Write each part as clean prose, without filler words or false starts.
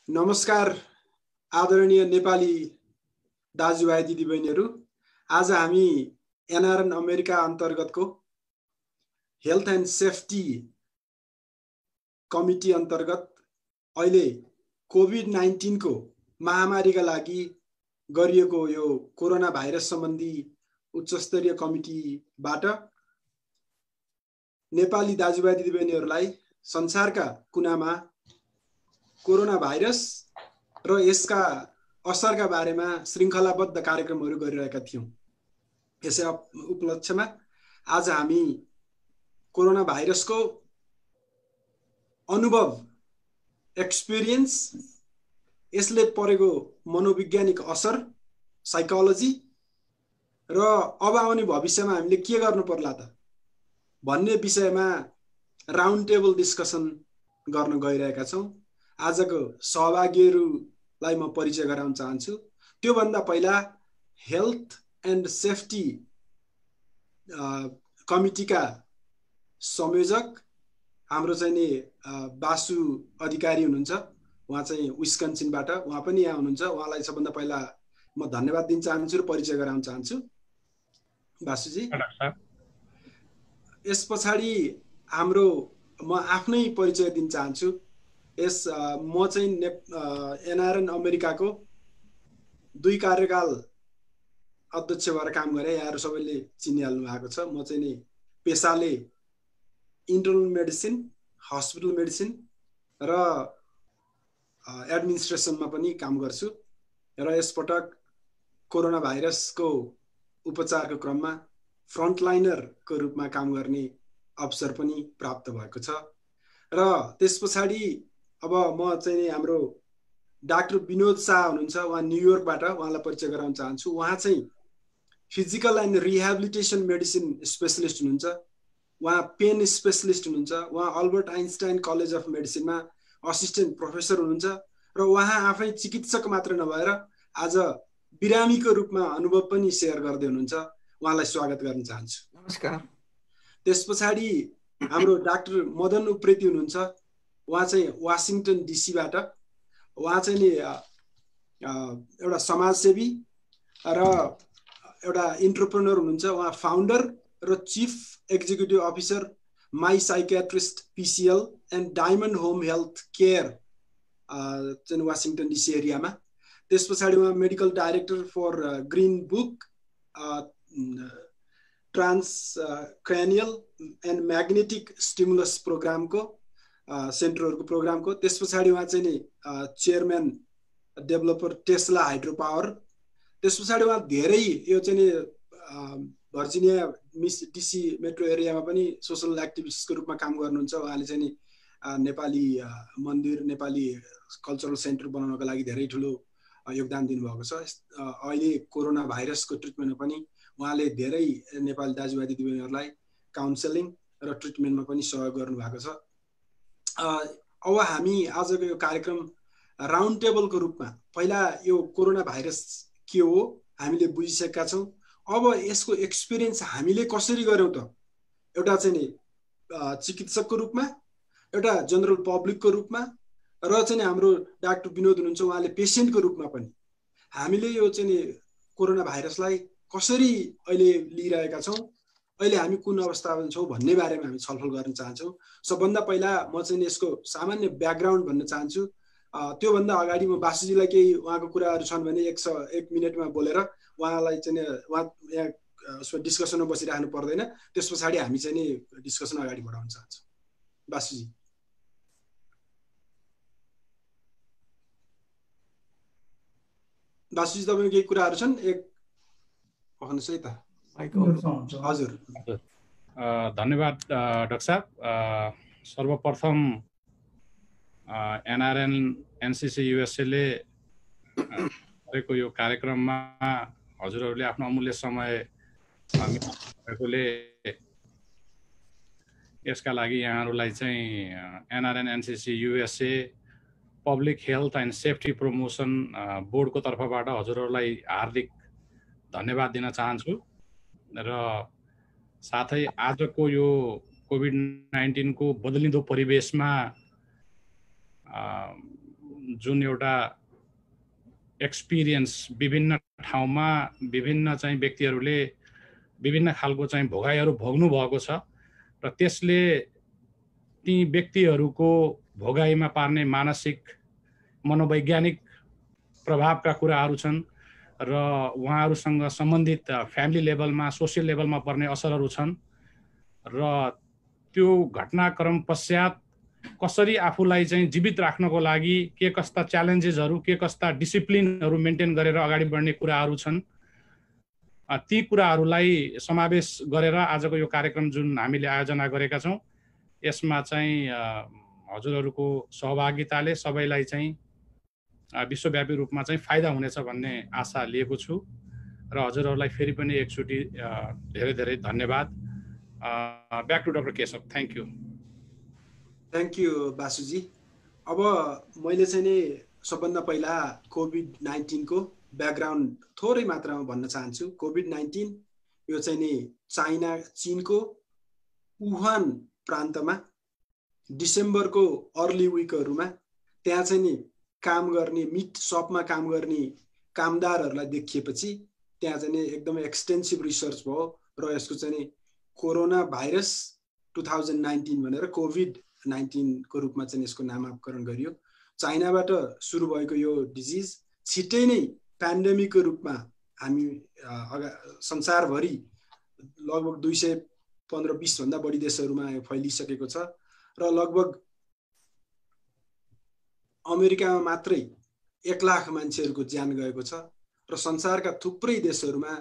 नमस्कार आदरणीय नेपाली दाजुभाइ दिदीबहिनीहरू। आज हामी एनआरएन अमेरिका अन्तर्गतको हेल्थ एन्ड सेफ्टी कमिटी अन्तर्गत अहिले कोभिड-19 को महामारीका लागि गरिएको यो कोरोना भाइरस सम्बन्धी उच्चस्तरीय कमिटीबाट नेपाली दाजुभाइ दिदीबहिनीहरूलाई संसारका कुनामा कोरोना भाइरस र यसका असरका बारेमा श्रृङ्खलाबद्ध कार्यक्रमहरू गरिरहेका थियौं। यसै उपलक्ष्यमा आज हामी कोरोना भाइरसको अनुभव, एक्सपिरियन्स, यसले परेको मनोवैज्ञानिक असर, साइकोलोजी र अब आउने भविष्यमा हामीले के गर्नु पर्ला त भन्ने विषयमा राउन्ड टेबल डिस्कसन गर्न गइरहेका छौं। आजको सहभागीहरूलाई म परिचय गराउन चाहन्छु। त्यो भन्दा पहिला हेल्थ एन्ड सेफ्टी कमिटीका संयोजक हाम्रो चाहिँ नि बासु अधिकारी हुनुहुन्छ। उहाँ चाहिँ विस्कन्सिनबाट, उहाँ पनि यहाँ हुनुहुन्छ। उहाँलाई सबभन्दा पहिला म धन्यवाद दिन चाहन्छु र परिचय गराउन चाहन्छु। बासुजी, यस पछाडि हाम्रो म आफ्नै परिचय दिन चाहन्छु। म चाहिँ एनआरएन अमेरिकाको 2 कार्यकाल अध्यक्ष भएर काम गरे। यहाँहरू सबैले चिनिहाल्नु भएको छ। म चाहिँ नि पेसाले इन्टर्नल मेडिसिन, हस्पिटल मेडिसिन र एडमिनिस्ट्रेसनमा पनि काम गर्छु र यसपटक कोरोना भाइरसको उपचारको क्रममा फ्रन्टलाइनरको रूपमा काम गर्ने अवसर पनि प्राप्त भएको छ। र त्यस पछाडि अब म चाहिँ हाम्रो डाक्टर विनोद शाह हुनुहुन्छ। उहाँ न्युयोर्कबाट, उहाँलाई परिचय गराउन चाहन्छु। उहाँ चाहिँ physical and rehabilitation medicine specialist हुनुहुन्छ। उहाँ पेन स्पेशलिस्ट हुनुहुन्छ। उहाँ अल्बर्ट आइन्स्टाइन कलेज अफ मेडिसिनमा असिस्टेन्ट प्रोफेसर हुनुहुन्छ र उहाँ आफै चिकित्सक मात्र नभएर आज बिरामीको रूपमा अनुभव पनि सेयर गर्दै हुनुहुन्छ। उहाँलाई स्वागत गर्न चाहन्छु। नमस्कार। त्यस पछाडि हाम्रो डाक्टर मदन उप्रेती हुनुहुन्छ। उहाँ चाहिँ वाशिङटन डीसीबाट, उहाँ चाहिँ नि एउटा समाजसेवी र एउटा एन्टरप्रेन्योर हुनुहुन्छ। उहाँ फाउन्डर र chief executive officer my psychiatrist PCL and diamond home health care चाहिँ वाशिङटन डीसी एरियामा। त्यस पछाडि उहाँ medical director for green book transcranial and magnetic stimulus प्रोग्रामको सेन्टरहरूको प्रोग्रामको। त्यस पछाडि उहाँ चाहिँ नि chairman developer Tesla hydro power. त्यस पछाडि उहाँ धेरै यो चाहिँ नि भर्जिनिया डीसी मेट्रो एरियामा पनि सोशल एक्टिभिस्टको रूपमा काम गर्नुहुन्छ। उहाँले चाहिँ नि नेपाली मन्दिर, नेपाली कल्चरल सेन्टर बनाउनको लागि धेरै ठुलो योगदान दिनुभएको छ। अहिले कोरोना भाइरसको ट्रिटमेन्टमा पनि उहाँले धेरै नेपाली दाजुभाइ दिदीबहिनीहरूलाई काउन्सेलिङ र ट्रिटमेन्टमा पनि सहयोग गर्नुभएको छ। अब हामी आजको यो कार्यक्रम राउन्ड टेबलको रूपमा पहिला यो कोरोना भाइरस के हो हामीले बुझिसकेका छौँ। अब यसको एक्सपिरियन्स हामीले कसरी गर्यौं त, एउटा चाहिँ नि चिकित्सकको रूपमा, एउटा जनरल पब्लिकको रूपमा र चाहिँ हाम्रो डाक्टर विनोद हुनुहुन्छ, उहाँले पेसेन्टको रूपमा पनि हामीले यो चाहिँ नि कोरोना भाइरसलाई कसरी अहिले लिइरहेका छौँ, अहिले हामी कुन अवस्थामा छौँ भन्ने बारेमा हामी छलफल गर्न चाहन्छौँ। सबभन्दा पहिला म चाहिँ यसको सामान्य ब्याकग्राउन्ड भन्न चाहन्छु। त्योभन्दा अगाडि म बासुजीलाई केही उहाँको कुराहरू छन् भने 1 मिनटमा बोलेर उहाँलाई चाहिँ उहाँ यहाँ उसमा डिस्कसनमा बसिराख्नु पर्दैन। त्यस पछाडि हामी चाहिँ नि डिस्कसन अगाडि बढाउन चाहन्छौँ। बासुजी। बासुजी, तपाईको केही कुराहरू छन्? एक भन्नुहोस् है त। हजुर। धन्यवाद डाक्टर साहब। सर्वप्रथम एनआरएन एनसीसी युएसएले गरेको यो कार्यक्रममा हजुरहरूले आफ्नो अमूल्य समय भएकोले यसका लागि यहाँहरूलाई चाहिँ NRN NCC USA public health and safety promotion बोर्डको तर्फबाट हजुरहरूलाई हार्दिक धन्यवाद दिन चाहन्छु। र साथै आजको यो कोभिड-19 को बदलिँदो परिवेशमा जुन एउटा एक्सपिरियन्स विभिन्न ठाउँमा विभिन्न चाहिँ व्यक्तिहरूले विभिन्न खालको चाहिँ भोगाइहरू भोग्नु भएको छ र त्यसले ती व्यक्तिहरूको भोगाइमा पार्ने मानसिक मनोवैज्ञानिक प्रभावका कुराहरू छन् र उहाँहरूसँग सम्बन्धित फ्यामिली लेभलमा सोसियल लेभलमा पर्ने असरहरू छन् र त्यो घटनाक्रम पश्चात कसरी आफूलाई चाहिँ जीवित राख्नको लागि के कस्ता च्यालेन्जेसहरू के कस्ता डिसिप्लिनहरू मेन्टेन गरेर अगाडि बढ्ने कुराहरू छन् ती कुराहरूलाई समावेश गरेर आजको यो कार्यक्रम जुन हामीले आयोजना गरेका छौँ यसमा चाहिँ हजुरहरूको सहभागिताले सबैलाई चाहिँ विश्वव्यापी रूपमा चाहिँ फाइदा हुनेछ भन्ने आशा लिएको छु र हजुरहरूलाई फेरि पनि एकचोटि धेरै धेरै धन्यवाद। Back to doctor Keshav. Thank you बासुजी। अब मैले चाहिँ नि सबभन्दा पहिला कोभिड-19 को ब्याकग्राउन्ड थोरै मात्रामा भन्न चाहन्छु। कोभिड-19 यो चाहिँ नि चीनको वुहान प्रान्तमा डिसेम्बरको अर्ली विकहरूमा त्यहाँ चाहिँ नि काम गर्ने मिट सपमा काम गर्ने कामदारहरूलाई देखिएपछि त्यहाँ चाहिँ नि एकदमै एक्सटेन्सिभ रिसर्च भयो र यसको चाहिँ नि कोरोना भाइरस 2019 भनेर कोभिड-19 को रूपमा चाहिँ यसको नामाकरण गरियो। चाइनाबाट सुरु भएको यो डिजिज छिट्टै नै प्यान्डेमिकको रूपमा हामी संसारभरि लगभग 215-20 भन्दा बढी देशहरूमा फैलिसकेको छ र लगभग अमेरिकामा मात्रै 1 लाख मान्छेहरूको ज्यान गएको छ र संसारका थुप्रै देशहरूमा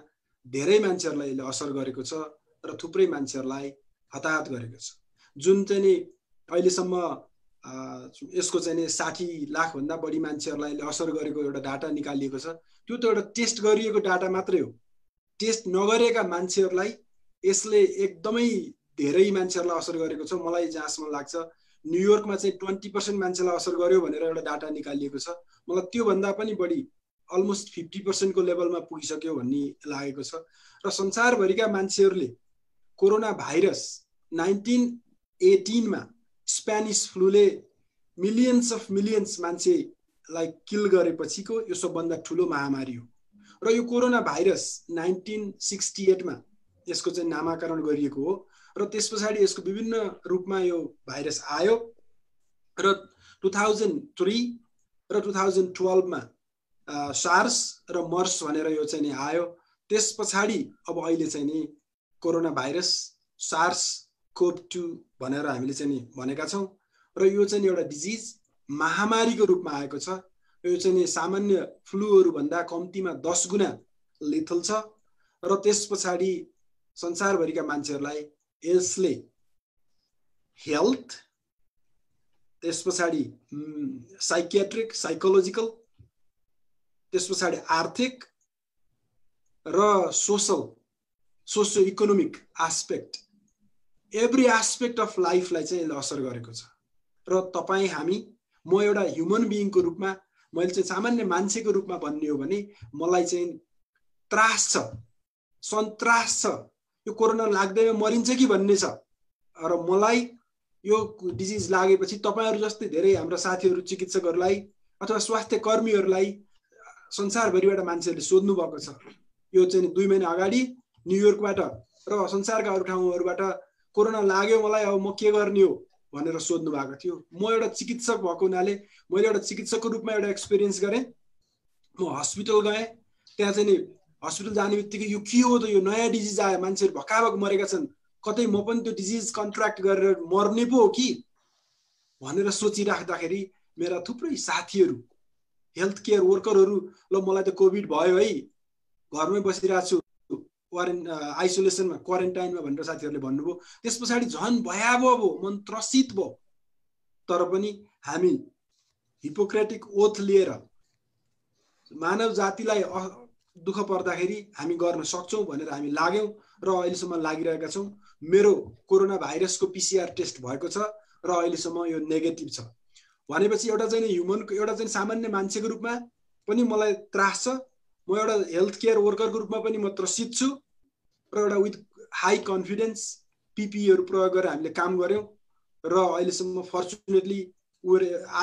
धेरै मान्छेहरूलाई यसले असर गरेको छ र थुप्रै मान्छेहरूलाई हताहत गरेको छ। जुन चाहिँ नि अहिलेसम्म यसको चाहिँ नि 60 लाख भन्दा बढी मान्छेहरूलाई असर गरेको एउटा डाटा निकालिएको छ। त्यो त एउटा टेस्ट गरिएको डाटा मात्रै हो। टेस्ट नगरेका मान्छेहरूलाई यसले एकदमै धेरै मान्छेहरूलाई असर गरेको छ। मलाई जहाँसम्म लाग्छ न्युयोर्कमा चाहिँ 20% मान्छेलाई असर गर्यो भनेर एउटा डाटा निकालिएको छ। मलाई त्यो भन्दा पनि बढी अलमोस्ट 50% को लेभलमा पुगिसक्यो भन्ने लागेको छ र संसारभरिका मान्छेहरूले कोरोना भाइरस 1918 मा स्पेनिस फ्लूले मिलियन्स मान्छेलाई किल गरेपछिको यो सबभन्दा ठुलो महामारी हो र यो कोरोना भाइरस 1968 मा यसको चाहिँ नामाकरण गरिएको हो र त्यसपछि यसको विभिन्न रूपमा यो भाइरस आयो र 2003 र 2012 मा सार्स र मर्स भनेर यो चाहिँ नि आयो। त्यसपछि अब अहिले चाहिँ नि कोरोना भाइरस सार्स कोभ-2 भनेर हामीले चाहिँ नि भनेका छौं र यो चाहिँ एउटा डिजिज महामारीको रूपमा आएको छ। यो चाहिँ नि सामान्य फ्लूहरू भन्दा कम्तीमा 10 गुणा लिथल छ र त्यसपछि संसारभरिका मान्छेहरूलाई यसले हेल्थ त्यसपछि साइकियाट्रिक साइकोलोजिकल त्यसपछि आर्थिक र socio economic aspect every aspect of लाइफलाई चाहिँ यसले असर गरेको छ र तपाई हामी म एउटा ह्युमन बिइङको रूपमा मैले चाहिँ सामान्य मान्छेको रूपमा भन्ने हो भने मलाई चाहिँ त्रास छ सन्तास छ यो कोरोना लाग्दैमा मरिन्छ कि भन्ने छ र मलाई यो डिजिज लागेपछि तपाईहरु जस्तै धेरै हाम्रा साथीहरु चिकित्सकहरुलाई अथवा स्वास्थ्य कर्मीहरुलाई संसारभरिबाट मान्छेले सोध्नु भएको छ। यो चाहिँ 2 महिना अगाडि न्युयोर्कबाट र संसारका अरु ठाउँहरुबाट कोरोना लाग्यो मलाई अब म के गर्ने हो भनेर सोध्नु भएको थियो। म एउटा चिकित्सक भएको हुनाले मैले एउटा चिकित्सकको रूपमा एउटा एक्सपिरियन्स गरे। म हस्पिटल गए, त्यहाँ चाहिँ नि हस्पिटल जाने बित्तिकै यो के हो त, यो नयाँ डिजिज आयो, मान्छेहरु भक्काभक मरेका छन्, कतै म पनि त्यो डिजिज कन्ट्र्याक्ट गरेर मर्ने पो हो कि भनेर सोचिराख्दाखेरि मेरा थुप्रै साथीहरु हेल्थ केयर वर्करहरु ल मलाई त कोभिड भयो है, घरमै बसिरहेको छु, आइसोलेसनमा क्वारेन्टाइनमा भनेर साथीहरुले भन्नुभयो। त्यसपछि झन भयावह भयो, मन त्रसित भयो। तर पनि हामी हिपोक्रेटिक ओथ लिएर मानव जातिलाई दुःख पर्दाखेरि हामी गर्न सक्छौं भनेर हामी लाग्यौं र अहिलेसम्म लागिरहेका छौं। मेरो कोरोना भाइरसको पीसीआर टेस्ट भएको छ र अहिलेसम्म यो नेगेटिभ छ भनेपछि एउटा चाहिँ ह्युमनको एउटा चाहिँ सामान्य मान्छेको रूपमा पनि मलाई त्रास छ, म एउटा हेल्थ केयर वर्करको रूपमा पनि म त्रसित छु र एउटा विथ हाई कन्फिडेन्स पीपीईहरु प्रयोग गरेर हामीले काम गर्यौं र अहिलेसम्म fortunately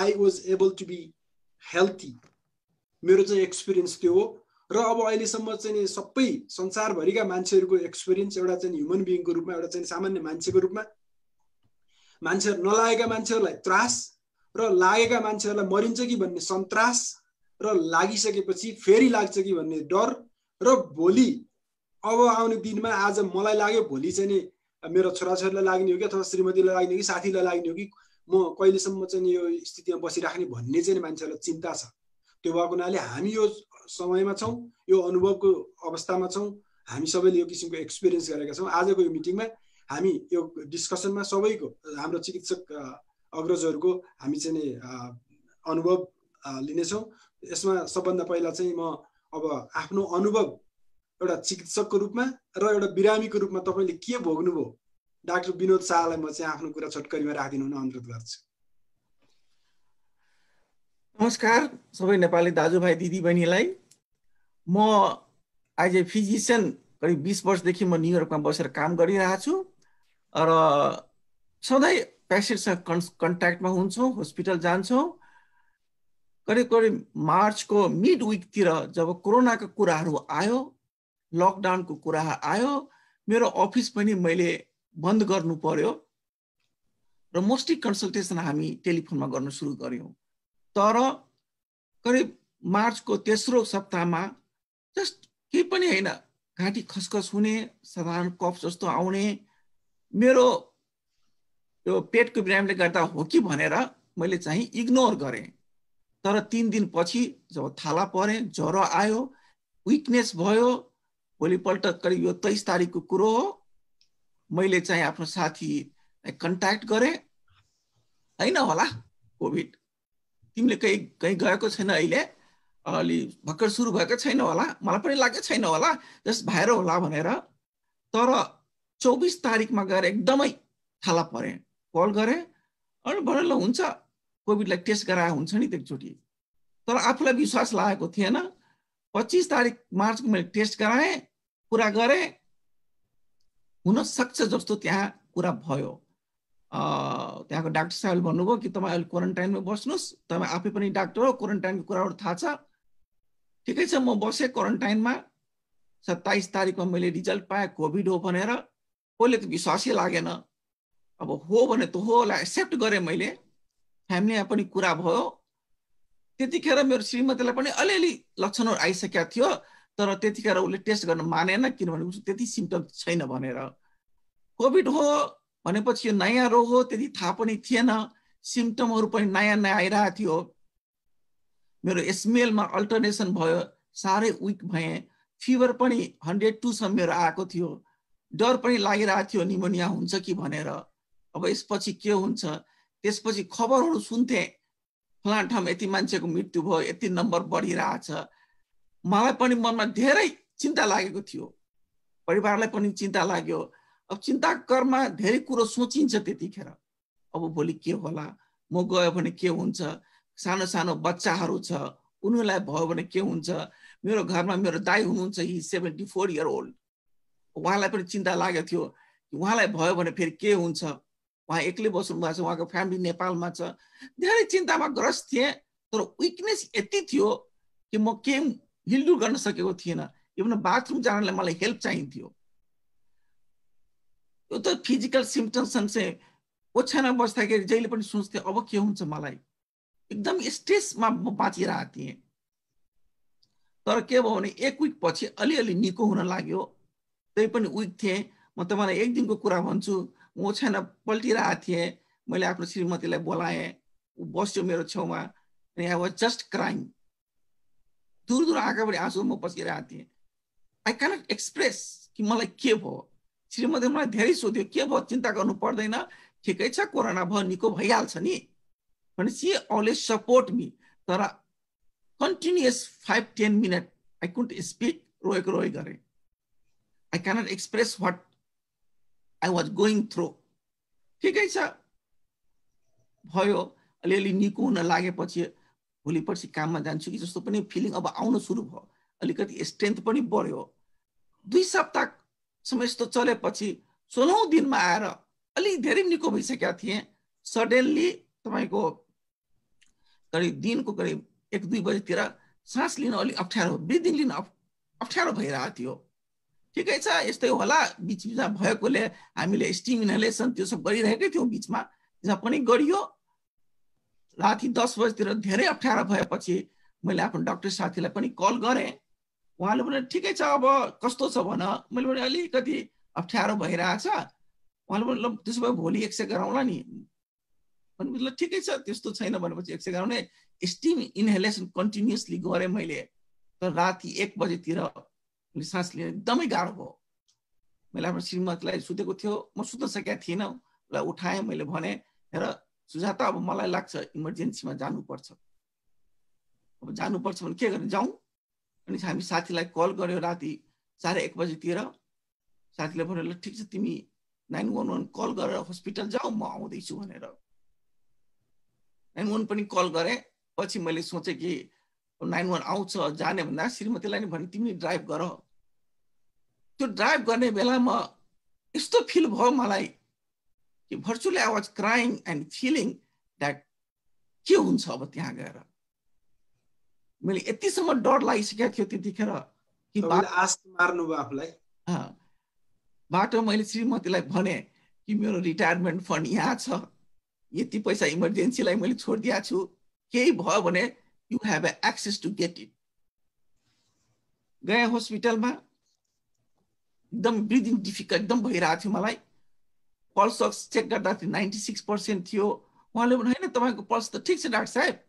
I was able to be healthy, मेरो चाहिँ एक्सपिरियन्स त्यो हो। र अब अहिलेसम्म चाहिँ नि सबै संसारभरिका मान्छेहरूको एक्सपिरियन्स एउटा चाहिँ ह्युमन बिइङको रूपमा, एउटा चाहिँ सामान्य मान्छेको रूपमा, मान्छेहरू नलागेका मान्छेहरूलाई त्रास र लागेका मान्छेहरूलाई मरिन्छ कि भन्ने सन्तास र लागिसकेपछि फेरि लाग्छ कि भन्ने डर र भोलि अब आउने दिनमा आज मलाई लाग्यो भोलि चाहिँ नि मेरो छोराछोरीलाई लाग्ने हो कि अथवा श्रीमतीलाई लाग्ने हो कि साथीलाई लाग्ने हो कि म कहिलेसम्म चाहिँ यो स्थितिमा बसिराख्ने भन्ने चाहिँ मान्छेहरूलाई चिन्ता छ। त्यो भएको हुनाले हामी यो समयमा छौँ, यो अनुभवको अवस्थामा छौँ, हामी सबैले यो किसिमको एक्सपिरियन्स गरेका छौँ। आजको यो मिटिङमा हामी यो डिस्कसनमा सबैको, हाम्रो चिकित्सक अग्रजहरूको हामी चाहिँ नि अनुभव लिनेछौँ। यसमा सबभन्दा पहिला चाहिँ म अब आफ्नो अनुभव एउटा चिकित्सकको रूपमा र एउटा बिरामीको रूपमा तपाईँले के भोग्नुभयो, डाक्टर विनोद शाहलाई म चाहिँ आफ्नो कुरा छोटकरीमा राखिदिनु हुन अनुरोध गर्छु। नमस्कार सबै नेपाली दाजुभाइ दिदीबहिनीलाई। म एज ए फिजिसियन करिब 20 वर्षदेखि म न्युयोर्कमा बसेर काम गरिरहेको छु र सधैँ पेसेन्टसँग कन्ट्याक्टमा हुन्छौँ, हस्पिटल जान्छौँ। करिब करिब मार्चको मिड विकतिर जब कोरोनाको कुराहरू आयो, लकडाउनको कुरा आयो, मेरो अफिस पनि मैले बन्द गर्नु पर्यो र मोस्टली कन्सल्टेसन हामी टेलिफोनमा गर्न सुरु गर्यौँ। तर करिब मार्चको तेस्रो सप्ताहमा जस्ट केही पनि होइन, घाँटी खसखस हुने, साधारण कफ जस्तो आउने, मेरो यो पेटको बिरामीले गर्दा हो कि भनेर मैले चाहिँ इग्नोर गरेँ। तर 3 दिनपछि जब थाला परेँ, ज्वरो आयो, विकनेस भयो, भोलिपल्ट करिब यो 23 तारिकको कुरो हो, मैले चाहिँ आफ्नो साथीलाई कन्ट्याक्ट गरेँ। होइन होला कोभिड, तिमीले कहीँ गएको छैन, अहिले अलि भर्खर सुरु भएको छैन होला, मलाई पनि लाग्यो छैन होला, जस्ट भएर होला भनेर। तर 24 तारिकमा गएर एकदमै थाला परेँ, कल गरेँ अनि भनेर ल हुन्छ कोभिडलाई टेस्ट गराए हुन्छ नि एकचोटि। तर आफूलाई विश्वास लागेको थिएन। 25 तारिक मार्चको मैले टेस्ट गराएँ, कुरा गरेँ, हुन सक्छ जस्तो त्यहाँ कुरा भयो। त्यहाँको डाक्टर साहबले भन्नुभयो कि तपाईँ अहिले क्वारेन्टाइनमा बस्नुहोस्, तपाईँ आफै पनि डाक्टर हो, क्वारेन्टाइनको कुराहरू थाहा छ। ठिकै छ, म बसेँ क्वारेन्टाइनमा। 27 तारिकमा मैले रिजल्ट पाएँ कोभिड हो भनेर। पहिले त विश्वासै लागेन, अब हो भने त होला एक्सेप्ट गरेँ मैले। फ्यामिलीमा पनि कुरा भयो। त्यतिखेर मेरो श्रीमतीलाई पनि अलिअलि लक्षणहरू आइसकेका थियो, तर त्यतिखेर उसले टेस्ट गर्न मानेन, किनभने उसको त्यति सिम्टम छैन भनेर। कोभिड हो भनेपछि यो नयाँ रोग हो, त्यति थाहा पनि थिएन, सिम्टमहरू पनि नयाँ नयाँ आइरहेको थियो। मेरो स्मेलमा अल्टरनेसन भयो, साह्रै विक भएँ, फिभर पनि 102 सम्म मेरो आएको थियो, डर पनि लागिरहेको थियो निमोनिया हुन्छ कि भनेर। अब यसपछि के हुन्छ, त्यसपछि खबरहरू सुन्थेँ, फलाना ठाउँमा यति मान्छेको मृत्यु भयो, यति नम्बर बढिरहेछ। मलाई पनि मनमा धेरै चिन्ता लागेको थियो, परिवारलाई पनि चिन्ता लाग्यो। अब चिन्ताको करमा धेरै कुरो सोचिन्छ त्यतिखेर। अब भोलि के होला, म गयो भने के हुन्छ, सानो सानो बच्चाहरू छ, उनीहरूलाई भयो भने के हुन्छ। मेरो घरमा मेरो दाइ हुनुहुन्छ, हि 74 इयर ओल्ड, उहाँलाई पनि चिन्ता लागेको थियो कि उहाँलाई भयो भने फेरि के हुन्छ। उहाँ एक्लै बस्नु भएको छ, उहाँको फ्यामिली नेपालमा छ। धेरै चिन्तामा ग्रस्त थिएँ। तर विकनेस यति थियो कि म केही हिलडुल गर्न सकेको थिएन। इभन बाथरुम जानलाई मलाई हेल्प चाहिन्थ्यो। यो त फिजिकल सिम्टम्स चाहिँ ओछ्यानमा बस्दाखेरि जहिले पनि सोच्थेँ अब के हुन्छ मलाई, एकदम स्ट्रेसमा म बाँचिरहेको थिएँ। तर के भयो भने 1 विक पछि अलिअलि निको हुन लाग्यो। त्यही पनि विक थिएँ। म तपाईँलाई 1 दिनको कुरा भन्छु, म ओछ्याना पल्टिरहेको थिएँ। मैले आफ्नो श्रीमतीलाई बोलाएँ, ऊ बस्यो मेरो छेउमा, अनि आई वाज जस्ट क्राइङ। दूर दूर आँखाबाट आँसु म बसिरहेको थिएँ। आई क्यानट एक्सप्रेस कि मलाई के भयो। श्रीमतीले मलाई धेरै सोध्यो, के भयो, चिन्ता गर्नु पर्दैन, ठिकै छ, कोरोना भयो, निको भइहाल्छ नि भने। She always support me. तर continuous 5-10 minute I couldn't speak, रोएको रोइ गरेँ। I cannot express what I was going through. ठिकै छ, भयो, अलिअलि निको हुन लागेपछि भोलिपर्सि काममा जान्छु कि जस्तो पनि फिलिङ अब आउन सुरु भयो। अलिकति स्ट्रेन्थ पनि बढ्यो। 2 सप्ताहसम्म यस्तो चलेपछि 16औं दिनमा आएर अलि धेरै निको भइसकेका थिएँ। सडनली तपाईँको करिब दिनको करिब 1-2 बजेतिर सास लिन अलिक अप्ठ्यारो, ब्रिदिङ लिन अप्ठ्यारो भइरहेको थियो। ठिकै छ, यस्तै होला, बिचमा भएकोले हामीले स्टिम इनहेलेसन त्यो सब गरिरहेकै थियौँ, बिचमा जहाँ पनि गरियो। राति 10 बजेतिर धेरै अप्ठ्यारो भएपछि मैले आफ्नो डाक्टर साथीलाई पनि कल गरेँ। उहाँले भने ठिकै छ, अब कस्तो छ भन। मैले भने अलिकति अप्ठ्यारो भइरहेछ। उहाँले भने ल त्यसो भए भोलि एक्सरे गराउँला नि। ल ठिकै छ, त्यस्तो छैन भनेपछि एक्सरे गराउने। स्टिम इनहेलेसन कन्टिन्युसली गरेँ मैले। तर राति 1 बजेतिर मैले सास लिन एकदमै गाह्रो भयो। मैले आफ्नो श्रीमतीलाई सुतेको थियो, म सुत्न सकेका थिइनँ, उसलाई उठाएँ। मैले भने हेर सुजाता, अब मलाई लाग्छ इमर्जेन्सीमा जानुपर्छ। अब जानुपर्छ भने के गर्ने, जाउँ। अनि हामी साथीलाई कल गर्यो राति 1:30 बजेतिर। साथीले भन्यो ल ठिक छ, तिमी 911 कल गरेर हस्पिटल जाऊ, म आउँदैछु भनेर। 911 पनि कल गरेँ। पछि मैले सोचेँ कि 911 आउँछ जाने भन्दा श्रीमतीलाई नि भने तिमी ड्राइभ गर। त्यो ड्राइभ गर्ने बेलामा यस्तो फिल भयो मलाई कि virtually I was crying and feeling that के हुन्छ अब त्यहाँ गएर। मैले यतिसम्म डर लागिसकेको थियो त्यतिखेर कि आश मार्नु भयो आफूलाई। बाटो मैले श्रीमतीलाई भने कि मेरो रिटायरमेन्ट फन्ड यहाँ छ, यति पैसा इमर्जेन्सीलाई मैले छोडिदिएको छु, केही भयो भने you have access to get it. गएँ हस्पिटलमा, एकदम ब्रिदिङ डिफिकल्ट एकदम भइरहेको थियो मलाई। पल्स अक्स चेक गर्दा 96% थियो। उहाँले भने होइन तपाईँको पल्स त ठिक छ डाक्टर साहेब।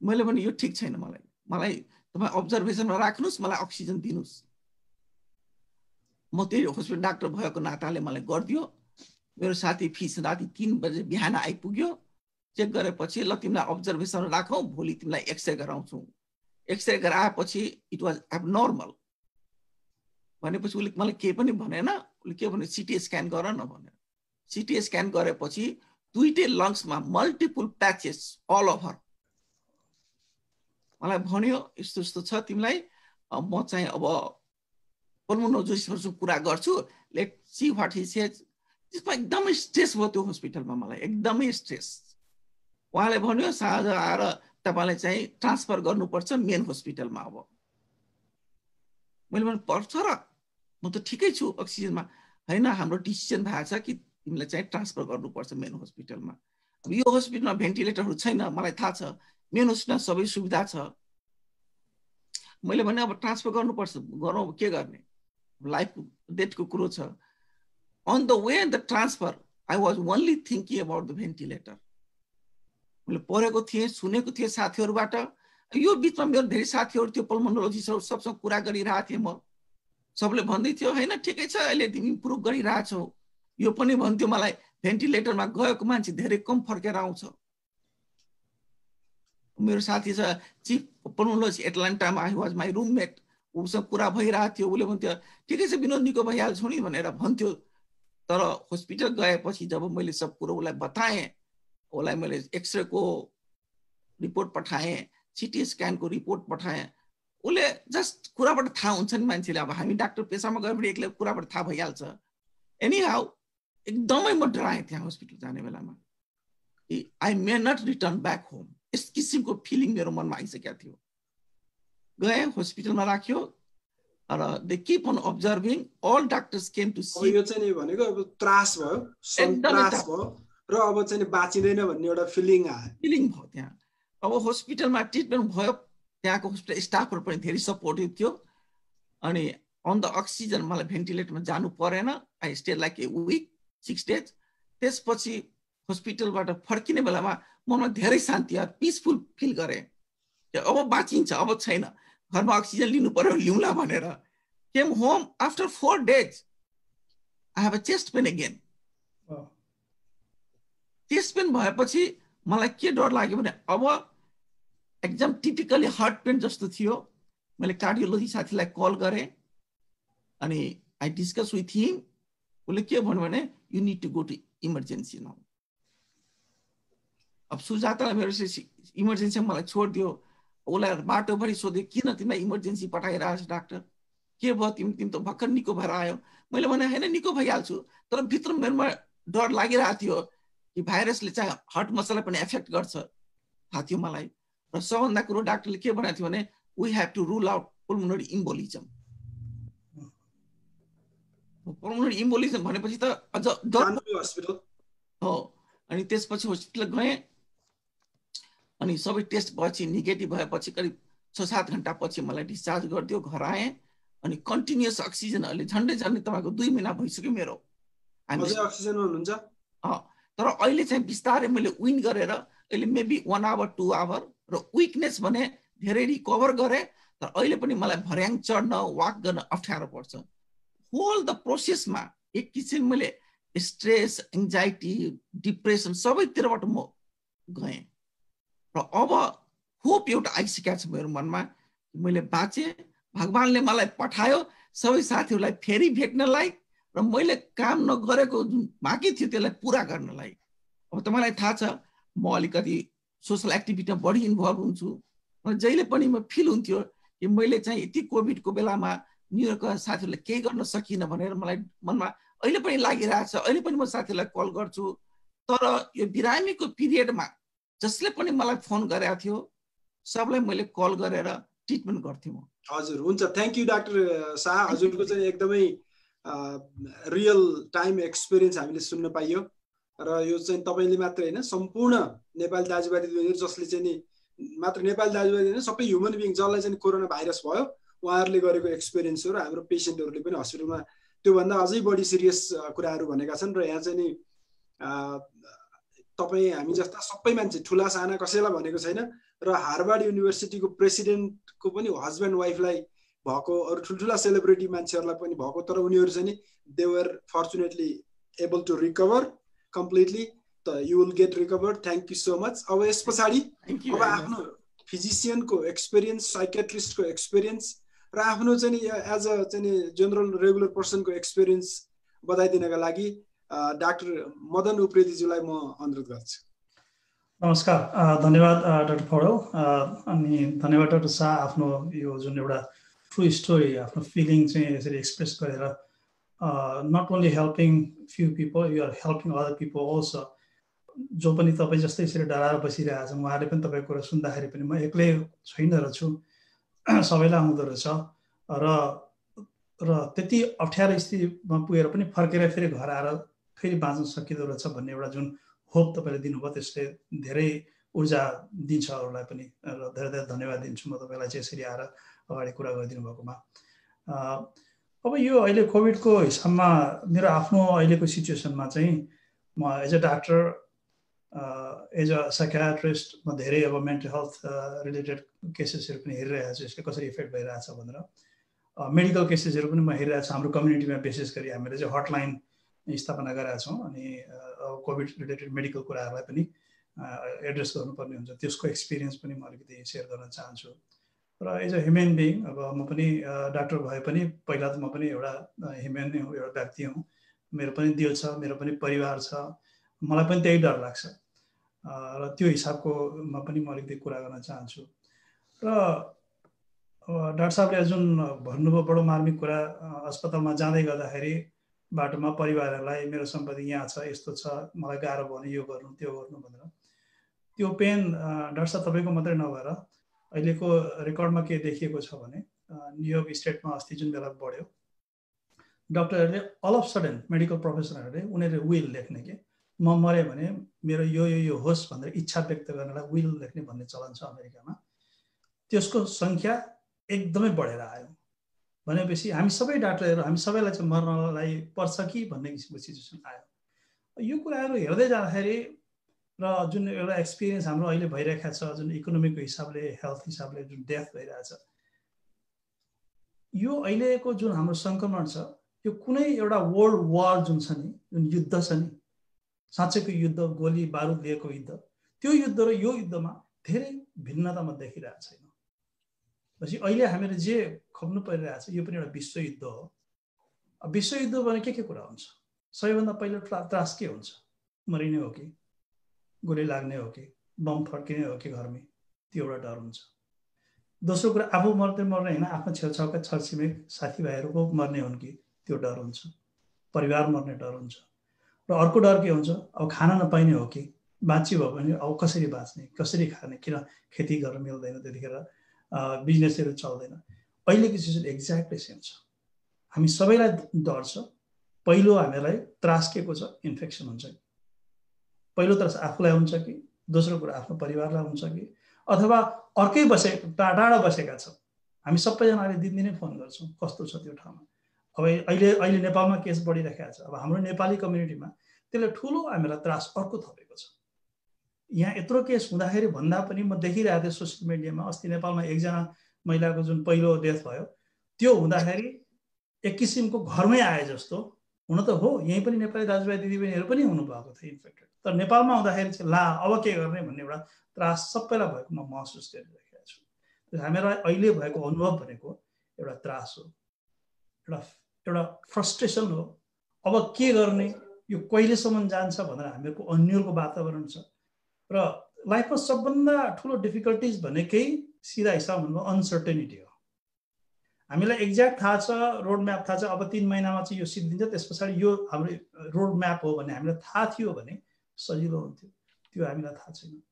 मैले भने यो ठिक छैन, मलाई तपाईँ अब्जर्भेसनमा राख्नुहोस्, मलाई अक्सिजन दिनुहोस्। म त्यही हस्पिटल डाक्टर भएको नाताले मलाई गरिदियो। मेरो साथी फिस राति 3 बजे बिहान आइपुग्यो। चेक गरेपछि ल तिमीलाई अब्जर्भेसन राखौँ, भोलि तिमीलाई एक्सरे गराउँछौ। एक्सरे गराएपछि इट वाज एबनर्मल भनेपछि उसले मलाई केही पनि भनेन। उसले के भने सिटी स्क्यान गर न भनेर। सिटी स्क्यान गरेपछि दुईटै लङ्समा मल्टिपल प्याचेस अल ओभर। मलाई भन्यो यस्तो यस्तो छ तिमीलाई, म चाहिँ अब पल्मोनोलोजिस्टसँग कुरा गर्छु, let see what he says. त्यसमा एकदमै स्ट्रेस भयो त्यो हस्पिटलमा, मलाई एकदमै स्ट्रेस। उहाँले भन्यो साँझ आएर तपाईँलाई चाहिँ ट्रान्सफर गर्नुपर्छ मेन हस्पिटलमा। अब मैले भने पर्छ र, म त ठिकै छु अक्सिजनमा। होइन हाम्रो डिसिजन भएको छ कि तिमीलाई चाहिँ ट्रान्सफर गर्नुपर्छ मेन हस्पिटलमा। अब यो हस्पिटलमा भेन्टिलेटरहरू छैन, मलाई थाहा छ। मेन हस्पिटलमा सबै सुविधा छ। मैले भने अब ट्रान्सफर गर्नुपर्छ, गरौँ, के गर्ने, लाइफ डेथको कुरो छ। On the way the transfer I was only thinking about the ventilator. मैले पढेको थिएँ, सुनेको थिएँ साथीहरूबाट। यो बिचमा मेरो धेरै साथीहरू थियो, पल्मोनोलोजिस्टहरू, सबसँग कुरा गरिरहेको थिएँ म। सबले भन्दै थियो होइन ठिकै छ, अहिले तिमी इम्प्रुभ गरिरहेछौ। यो पनि भन्थ्यो मलाई भेन्टिलेटरमा गएको मान्छे धेरै कम फर्केर आउँछ। मेरो साथी छ चिफ पल्मोनोलोजिस्ट एटलान्टामा, आई वाज माई रुममेट, उसँग कुरा भइरहेको थियो। उसले भन्थ्यो ठिकै छ विनोद, निको भइहाल्छौ नि भनेर भन्थ्यो। तर हस्पिटल गएपछि जब मैले सब कुरो उसलाई बताएँ, उसलाई मैले एक्सरेको रिपोर्ट पठाएँ, सिटी स्क्यानको रिपोर्ट पठाएँ, उसले जस्ट कुराबाट थाहा हुन्छ नि मान्छेले। अब हामी डाक्टर पेसामा गएपछि एक्लै कुराबाट थाहा भइहाल्छ। एनी हाउ एकदमै म डराएँ त्यहाँ हस्पिटल जाने बेलामा कि I may not return back home. यस किसिमको फिलिङ मेरो मनमा आइसकेको थियो। गएँ हस्पिटलमा राख्यो र they keep on observing, all doctors came to see. यो चाहिँ नि भनेको अब त्रास भयो, सन्तास भयो र अब चाहिँ बाँचिँदैन भन्ने एउटा फिलिङ भयो त्यहाँ। अब हस्पिटलमा ट्रिटमेन्ट भयो, त्यहाँको हस्पिटल स्टाफहरू पनि धेरै सपोर्टिभ थियो। अनि अन द अक्सिजन मलाई भेन्टिलेटरमा जानु परेन। I stay like a week 6 days. त्यसपछि हस्पिटलबाट फर्किने बेलामा ममा धेरै शान्ति, पिसफुल फिल गरेँ। अब बाँचिन्छ, अब छैन, घरमा अक्सिजन लिनु पर्यो, लिउँला भनेर। Came home after 4 days I have a chest pain again. Chest pain भएपछि मलाई के डर लाग्यो भने अब एकदम टिपिकली हार्ट पेन जस्तो थियो। मैले कार्डियोलोजी साथीलाई कल गरेँ अनि आई डिस्कस विथ हिम। उसले के भन्यो भने you need to go to emergency now. अब सुजातालाई मेरो इमर्जेन्सीमा मलाई छोडिदियो। उसलाई बाटोभरि सोध्यो किन तिमीलाई इमर्जेन्सी पठाइरहेको छ डाक्टर, के भयो, तिमी त भर्खर निको भएर आयो। मैले भने होइन निको भइहाल्छु, तर भित्र मेरोमा डर लागिरहेको थियो कि भाइरसले चाहिँ हार्ट मसललाई पनि एफेक्ट गर्छ, थाहा थियो मलाई। र सबभन्दा कुरो डाक्टरले के भनेको थियो भने we have to rule out pulmonary embolism. Pulmonary embolism भनेपछि त अझ हस्पिटल हो। अनि त्यसपछि हस्पिटल गएँ अनि सबै टेस्ट भएपछि नेगेटिभ भएपछि करिब 6-7 घण्टा पछि मलाई डिस्चार्ज गरिदियो, घर आएँ। अनि कन्टिन्युअस अक्सिजन अहिले झन्डै तपाईँको 2 महिना भइसक्यो मेरो। अक्सिजनमा हुनुहुन्छ? तर अहिले चाहिँ बिस्तारै मैले विन गरेर अहिले मेबी 1 आवर 2 आवर र विकनेस भने धेरै रिकभर गरेँ। तर अहिले पनि मलाई भर्याङ चढ्न वाक गर्न अप्ठ्यारो पर्छ। होल द प्रोसेसमा एक किसिम मैले स्ट्रेस, एङ्जाइटी, डिप्रेसन सबैतिरबाट म गएँ र अब होप एउटा आइसकेको छ मेरो मनमा। मैले बाँचेँ, भगवानले मलाई पठायो सबै साथीहरूलाई फेरि भेट्नलाई र मैले काम नगरेको जुन बाँकी थियो त्यसलाई पुरा गर्नलाई। अब तपाईँलाई थाहा छ म अलिकति सोसल एक्टिभिटीमा बढी इन्भल्भ हुन्छु। र जहिले पनि म फिल हुन्थ्यो कि मैले चाहिँ यति कोभिडको बेलामा न्युयोर्कका साथीहरूलाई केही गर्न सकिनँ भनेर मलाई मनमा अहिले पनि लागिरहेछ। अहिले पनि म साथीहरूलाई कल गर्छु। तर यो बिरामीको पिरियडमा जसले पनि मलाई फोन गरेको थियो सबलाई मैले कल गरेर ट्रिटमेन्ट गर्थेँ म। हजुर, हुन्छ, थ्याङ्क यू डाक्टर शाह। हजुरको चाहिँ एकदमै रियल टाइम एक्सपिरियन्स हामीले सुन्न पाइयो र यो चाहिँ तपाईँले मात्र होइन सम्पूर्ण नेपाली दाजुभाइ दिदीबहिनीहरू जसले चाहिँ नि मात्र नेपाली दाजुभाइ दिदी सबै ह्युमन बिङ जसलाई चाहिँ कोरोना भाइरस भयो उहाँहरूले गरेको एक्सपिरियन्स हो र हाम्रो पेसेन्टहरूले पनि हस्पिटलमा त्योभन्दा अझै बढी सिरियस कुराहरू भनेका छन्। र यहाँ चाहिँ नि तपाईँ हामी जस्ता सबै मान्छे ठुला साना कसैलाई भनेको छैन र हार्वर्ड युनिभर्सिटीको प्रेसिडेन्टको पनि हस्बेन्ड वाइफलाई भएको, अरू ठुल्ठुला सेलिब्रिटी मान्छेहरूलाई पनि भएको, तर उनीहरू चाहिँ नि they were fortunately able to recover completely. त you will get recover. Thank you so much. अब यस पछाडि अब आफ्नो फिजिसियनको एक्सपिरियन्स, साइकेट्रिस्टको एक्सपिरियन्स र आफ्नो चाहिँ नि एज अ चाहिँ नि जेनरल रेगुलर पर्सनको एक्सपिरियन्स बताइदिनका लागि डाक्टर मदन उप्रेतीज्यूलाई म अनुरोध गर्छु। नमस्कार, धन्यवाद डाक्टर पौडेल। अनि धन्यवाद डाक्टर शाह, आफ्नो यो जुन एउटा ट्रु स्टोरी, आफ्नो फिलिङ चाहिँ यसरी एक्सप्रेस गरेर not only helping few people, you are helping other people also. जो पनि तपाईँ जस्तै यसरी डराएर बसिरहेको छ, उहाँहरूले पनि तपाईँको कुरा सुन्दाखेरि पनि म एक्लै छैन रहेछु, सबैलाई आउँदो रहेछ र त्यति अप्ठ्यारो स्थितिमा पुगेर पनि फर्केर फेरि घर आएर फेरि बाँच्न सकिँदो रहेछ भन्ने एउटा जुन होप तपाईँले दिनुभयो त्यसले धेरै ऊर्जा दिन्छ अरूलाई पनि। र धेरै धेरै धन्यवाद दिन्छु म तपाईँलाई चाहिँ यसरी आएर अगाडि कुरा गरिदिनु भएकोमा। अब यो अहिले कोभिडको हिसाबमा मेरो आफ्नो अहिलेको सिचुएसनमा चाहिँ म as a doctor, as a psychiatrist म धेरै अब मेन्टल हेल्थ रिलेटेड केसेसहरू पनि हेरिरहेको छु, यसले कसरी इफेक्ट भइरहेछ भनेर। मेडिकल केसेसहरू पनि म हेरिरहेको छु। हाम्रो कम्युनिटीमा विशेष गरी हामीले चाहिँ हटलाइन स्थापना गरेका छौँ अनि कोभिड रिलेटेड मेडिकल कुराहरूलाई पनि एड्रेस गर्नुपर्ने हुन्छ। त्यसको एक्सपिरियन्स पनि म अलिकति सेयर गर्न चाहन्छु। र एज अ ह्युमन बिङ, अब म पनि डाक्टर भए पनि पहिला त म पनि एउटा ह्युमन नै हुँ, एउटा व्यक्ति हुँ। मेरो पनि दिल छ, मेरो पनि परिवार छ, मलाई पनि त्यही डर लाग्छ र त्यो हिसाबकोमा पनि म अलिकति कुरा गर्न चाहन्छु। र डाक्टर साहबले जुन भन्नुभयो बडो मार्मिक कुरा, अस्पतालमा जाँदै गर्दाखेरि बाटोमा परिवारहरूलाई मेरो सम्पत्ति यहाँ छ, यस्तो छ, मलाई गाह्रो भयो भने यो गर्नु त्यो गर्नु भनेर, त्यो पेन डाक्टर साहब तपाईँको मात्रै नभएर अहिलेको रेकर्डमा के देखिएको छ भने न्युयोर्क स्टेटमा अस्ति जुन बेला बढ्यो, डक्टरहरूले अल अफ सडन मेडिकल प्रोफेसनलहरूले उनीहरूले विल लेख्ने कि म मरेँ भने मेरो यो होस् भनेर इच्छा व्यक्त गर्नलाई विल लेख्ने भन्ने चलन छ अमेरिकामा। त्यसको सङ्ख्या एकदमै बढेर आयो। भनेपछि हामी सबै डाक्टरहरू, हामी सबैलाई चाहिँ मर्नलाई पर्छ कि भन्ने किसिमको सिचुएसन आयो। यो कुराहरू हेर्दै जाँदाखेरि र जुन एउटा एक्सपिरियन्स हाम्रो अहिले भइरहेको छ, जुन इकोनोमीको हिसाबले, हेल्थ हिसाबले जुन डेथ भइरहेछ, यो अहिलेको जुन हाम्रो सङ्क्रमण छ, यो कुनै एउटा वर्ल्ड वार जुन छ नि, जुन युद्ध छ नि, साँच्चैको युद्ध, गोली बारुद लिएको युद्ध, त्यो युद्ध र यो युद्धमा धेरै भिन्नता म देखिरहेको छैन। पछि अहिले हामीले जे खप्नु परिरहेछ यो पनि एउटा विश्वयुद्ध हो। विश्वयुद्ध भने के कुरा हुन्छ? सबैभन्दा पहिलो त्रास के हुन्छ? मरिने हो कि, गोली लाग्ने हो कि, बम फर्किने हो कि घरमै, त्यो एउटा डर हुन्छ। दोस्रो कुरा आफू मर्ने होइन, आफ्नो छेउछाउका छरछिमेक साथीभाइहरूको मर्ने हुन् कि, त्यो डर हुन्छ। परिवार मर्ने डर हुन्छ। र अर्को डर के हुन्छ? अब खाना नपाइने हो कि, बाँचियो भने अब कसरी बाँच्ने, कसरी खाने, किन खेती गर्न मिल्दैन, त्यतिखेर बिजनेसहरू चल्दैन। अहिलेको सिचुएसन एक्ज्याक्टली सेम छ। हामी सबैलाई डर छ। पहिलो हामीलाई त्रास के को छ? इन्फेक्सन हुन्छ कि, पहिलो त्रास आफूलाई हुन्छ कि, दोस्रो कुरा आफ्नो परिवारलाई हुन्छ कि, अथवा अर्कै टाढा बसेका छौँ। हामी सबैजनाले दिनदिनै फोन गर्छौँ कस्तो छ त्यो ठाउँमा। अब अहिले नेपालमा केस बढिरहेको छ। अब हाम्रो नेपाली कम्युनिटीमा त्यसले ठुलो हामीलाई त्रास अर्को थपेको छ। यहाँ यत्रो केस हुँदाखेरि भन्दा पनि म देखिरहेको थिएँ सोसियल मिडियामा, अस्ति नेपालमा एकजना महिलाको जुन पहिलो डेथ भयो, त्यो हुँदाखेरि एक किसिमको घरमै आए जस्तो। हुन त हो, यहीँ पनि नेपाली दाजुभाइ दिदीबहिनीहरू पनि हुनुभएको थियो इन्फेक्टेड, तर नेपालमा हुँदाखेरि चाहिँ ला अब के गर्ने भन्ने एउटा त्रास सबैलाई भएको म महसुस गरिरहेको छु। हामीलाई अहिले भएको अनुभव भनेको एउटा त्रास हो, एउटा फ्रस्ट्रेसन हो। अब के गर्ने, यो कहिलेसम्म जान्छ भनेर हामीहरूको अन्यलको वातावरण छ। र लाइफमा सबभन्दा ठुलो डिफिकल्टिज भनेकै सिधा हिसाब भन्नुभयो अनसर्टेनिटी हो। हामीलाई एक्ज्याक्ट थाहा छ, रोड म्याप थाहा छ, अब 3 महिनामा चाहिँ यो सिद्धिन्छ, त्यस पछाडि यो हाम्रो रोड म्याप हो भन्ने हामीलाई थाहा थियो भने सजिलो हुन्थ्यो। त्यो हामीलाई थाहा छैन।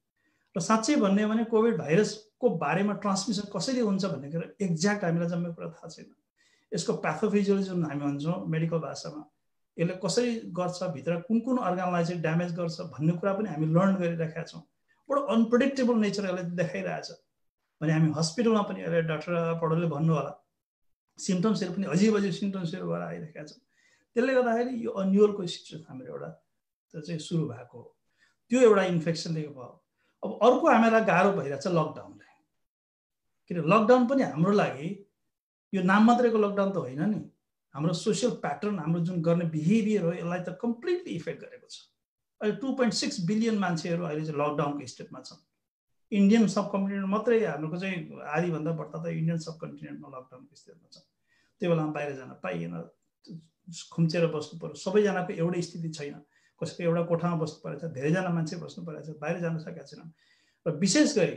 र साँच्चै भन्ने हो भने कोभिड भाइरसको बारेमा ट्रान्समिसन कसरी हुन्छ भन्ने कुरा एक्ज्याक्ट हामीलाई जम्मै कुरा थाहा छैन। यसको प्याथोफिजियोलोजी जुन हामी भन्छौँ मेडिकल भाषामा, यसले कसरी गर्छ, भित्र कुन कुन अर्गानलाई चाहिँ ड्यामेज गर्छ भन्ने कुरा पनि हामी लर्न गरिरहेका छौँ। बडो अनप्रेडिक्टेबल नेचर यसले देखाइरहेछ भने हामी हस्पिटलमा पनि अहिले डाक्टर पौडेलले भन्नु होला सिम्टम्सहरू पनि अजीब सिम्टम्सहरू भएर आइरहेका छन्। त्यसले गर्दाखेरि यो अन्युअलको सिचुएसन हाम्रो एउटा त्यो चाहिँ सुरु भएको हो। त्यो एउटा इन्फेक्सनले भयो। अब अर्को हामीलाई गाह्रो भइरहेछ लकडाउनले। किन लकडाउन पनि हाम्रो लागि यो नाम मात्रैको लकडाउन त होइन नि, हाम्रो सोसियल प्याटर्न, हाम्रो जुन गर्ने बिहेभियर हो, यसलाई त कम्प्लिटली इफेक्ट गरेको छ। अहिले 2.6 बिलियन मान्छेहरू अहिले चाहिँ लकडाउनको स्टेटमा छन्। इन्डियन सब कन्टिनेन्ट मात्रै हाम्रो चाहिँ आधीभन्दा बढ्ता त इन्डियन सब कन्टिनेन्टमा लकडाउनको स्थितिमा छ। त्यो बेलामा बाहिर जान पाइएन, खुम्चेर बस्नु पर्यो। सबैजनाको एउटै स्थिति छैन, कसैको एउटा कोठामा बस्नु परेको छ, धेरैजना मान्छे बस्नु परेको छ, बाहिर जान सकेका छैनन्। र विशेष गरी